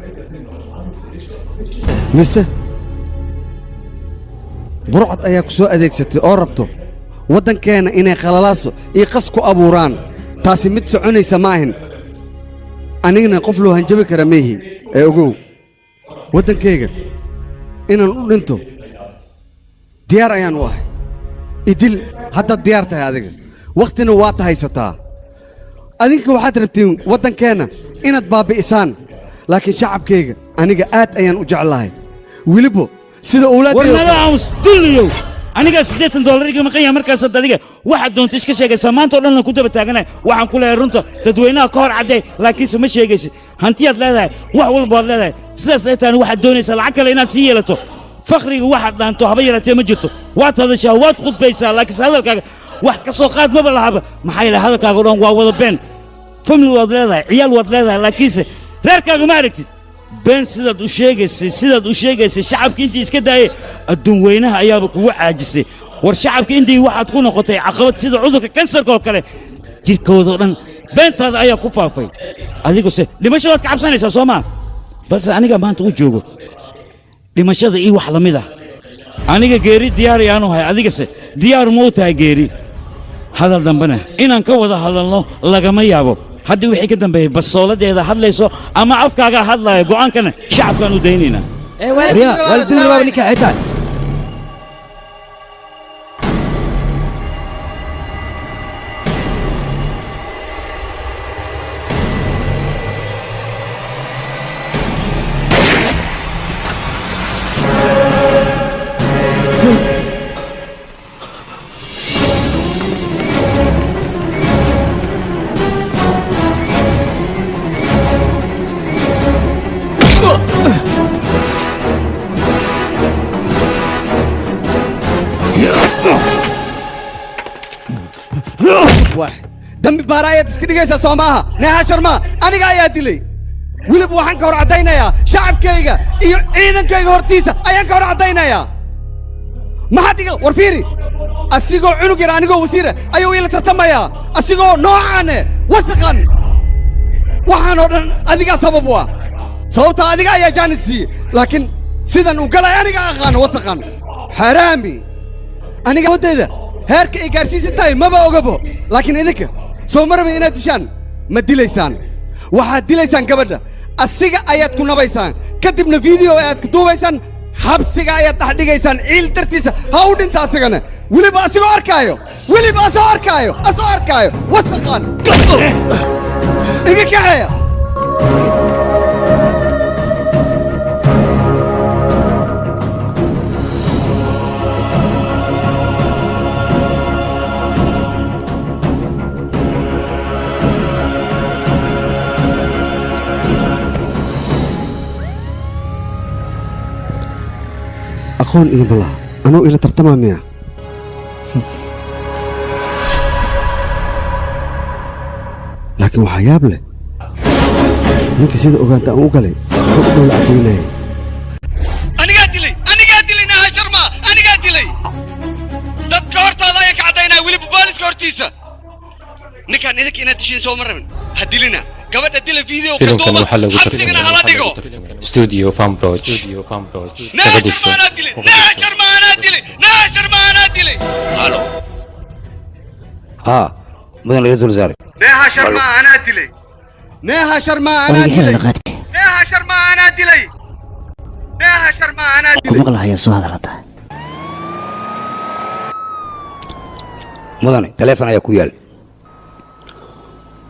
Speaker 12: mise burcad ayaa ku soo adeegsatay oo rabto waddankeenna inay khalalaaso iyo qas ku abuuraan taasi mid soconaysa ma ahin anigana qof loo hanjabi kara meehi ee ogow waddankayga inaan u dhinto diyaar ayaan u ahay idil haddaad diyaar tahay adiga wakhtina waad haysataa adinka waxaad rabtiin waddankeenna inaad baabbi'isaan laakiin shacabkayga aniga aad ayaan u jeclahay weliba sida
Speaker 2: warnaga aamus dulliyow anigaa $80 iga maqan yahay markaasaad adiga waxaad doonta iska sheegaysaa maanta oo dhanna ku daba taaganay waxaan ku leeyahay runta dadweynaha ka hor caddee laakiinse ma sheegaysid hantiyaad leedahay wax walbaad leedahay sidaas ay tahana waxaad doonaysaa lacag kale inaad sii yeelato fakriga waxaad dhaanto haba yaratee ma jirto waad hadashaa waad khudbaysaa laakiinse hadalkaaga wax ka soo qaad maba lahaba maxaa yeelay hadalkaaga o dhan waa wada been family waad leedahay ciyaal waad leedahay laakiinse reerkaaga ma aragtid been sidaad u sheegaysay shacabka intii iska daayay adduun weynaha ayaaba kugu caajisay war shacabka intii waxaad ku noqotay caqabad sida cudurka kansarka oo kale jirkoodao dhan beentaada ayaa ku faafay adiguse dhimasho waad ka cabsanaysaa soo maa balse aniga maanta u joogo dhimashada ii wax la mid ah aniga geeri diyaar ayaanu hay adigase diyaar ma u tahay geeri hadal dambena inaan ka wada hadalno lagama yaabo haddii wixii ka dambeeyey basooladeeda hadlayso ama afkaagaa hadlaya go'aankana shacabkaan u daynaynaa
Speaker 12: dambi baara ayaad iska dhigaysaa soo maaha neeha sharma aniga ayaa dilay weliba waxaan ka hor caddaynayaa shacabkayga iyo ciidankayga hortiisa ayaan ka hor caddaynayaa maxaad iga war fiiri asigoo cunug yar anigoo wasiira ayuu ila tartamayaa asigoo noocaane wasaqan waxaanoo dhan adigaa sabab u ah sababta adiga ayaa jaanis siiyey laakiin sidan uu galay aniga aqaano wasaqan xaraami aniga waddayda heerka ay gaarsiisan tahay maba ogabo laakiin idinka soo ma rabin inaad dishaan ma dilaysaan waxaad dilaysaan gabadha asiga ayaad ku nabaysaan kadibna video ayaad ka duubaysaan habsiga ayaad dhex dhigaysaan ciil dartiisa ha u dhinta asigana weliba asigoo arkaayo asoo arkaayo wasaqan iga kaxeeya aqoon iyo malaha anuu ila tartamaa miya laakiin waxaa yaab leh ninkii sida ogaanta aan u galay wuxuu u dhowla caddaynayay anigaa dilay naha sharma anigaa dilay dadka hortaada ayaan ka caddaynaya weliba booliska hortiisa ninkaan idinka inaad dishiin soo ma rabin ha dilina gabadha dila video ka
Speaker 4: filimkan
Speaker 12: duuba
Speaker 4: waxaa lagu
Speaker 12: xabsigana hala dhigo
Speaker 4: studio Farmbroch Mogadishu
Speaker 10: halo haa mudan ra'iisul wasaare
Speaker 12: neeha sharma anaa dilay neeha sharma anaa dilay
Speaker 17: maqlahayaa soo hadalada
Speaker 8: mudane taleefon ayaa ku yaal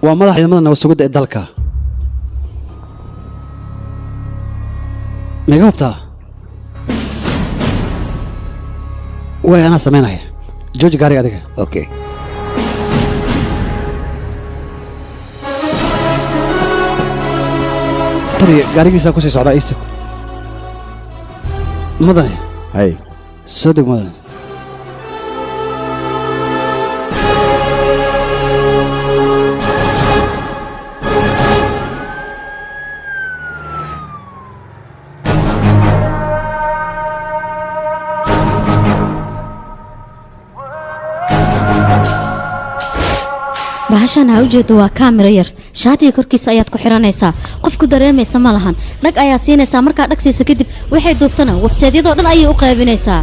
Speaker 6: waa madax ciidamada nabad sugidda ee dalka miga hubtaa way anaa samaynaya jooji gaariga adiga
Speaker 8: okay
Speaker 6: tari gaarigiisa ku sii socdaa iisug mudane
Speaker 11: hay
Speaker 6: soo deg mudane
Speaker 19: bahashan ha ujeedo waa kaamira yar shaatiga korkiisa ayaad ku xiranaysaa qofku dareemaysa ma lahan dhag ayaa siinaysaa markaa dhag siisa kadib waxay duubtana websaydyadoo dhan ayay u qaybinaysaa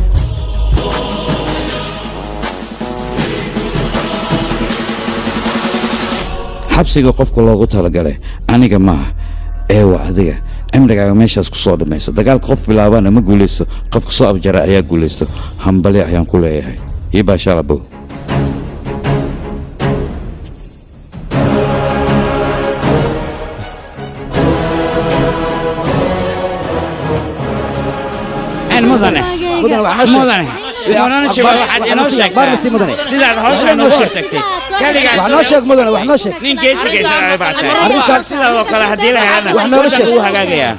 Speaker 2: xabsiga qofka loogu talagalay aniga maaha ee waa adiga cimrigaaga meeshaas ku soo dhammaysa dagaalka qof bilaabana ma guulaysto qofka soo abjara ayaa guulaysto hambali ayaan ku leeyahay iyo baashaalabo sidaad hawsha noogu hortagtay nin geesigeesa sidaadoo kale haddii la helana uu hagaagayaa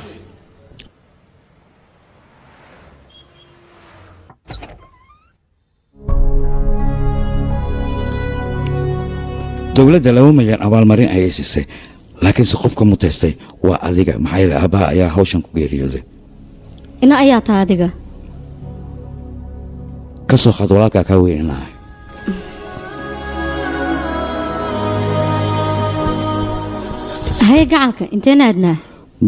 Speaker 2: dowladda 2 milyan abaalmarin ayay siisay laakiinse qofka mutaystay waa adiga maxaa yeelay aabbaha ayaa hawshan ku geeriyooday
Speaker 19: ina ayaa taa adiga
Speaker 2: ka soo qaad walaalkaa kaa weyn inahay
Speaker 19: haye gacalka inteena aadnaa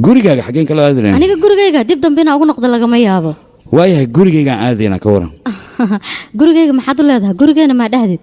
Speaker 2: gurigaaga xaggeen kala aadinaya
Speaker 19: aniga gurigayga dib dambena ugu noqdo lagama yaabo
Speaker 2: waayahay gurigaygaan aadayna ka waran
Speaker 19: gurigayga maxaad u leedahay gurigeena maa dhahdid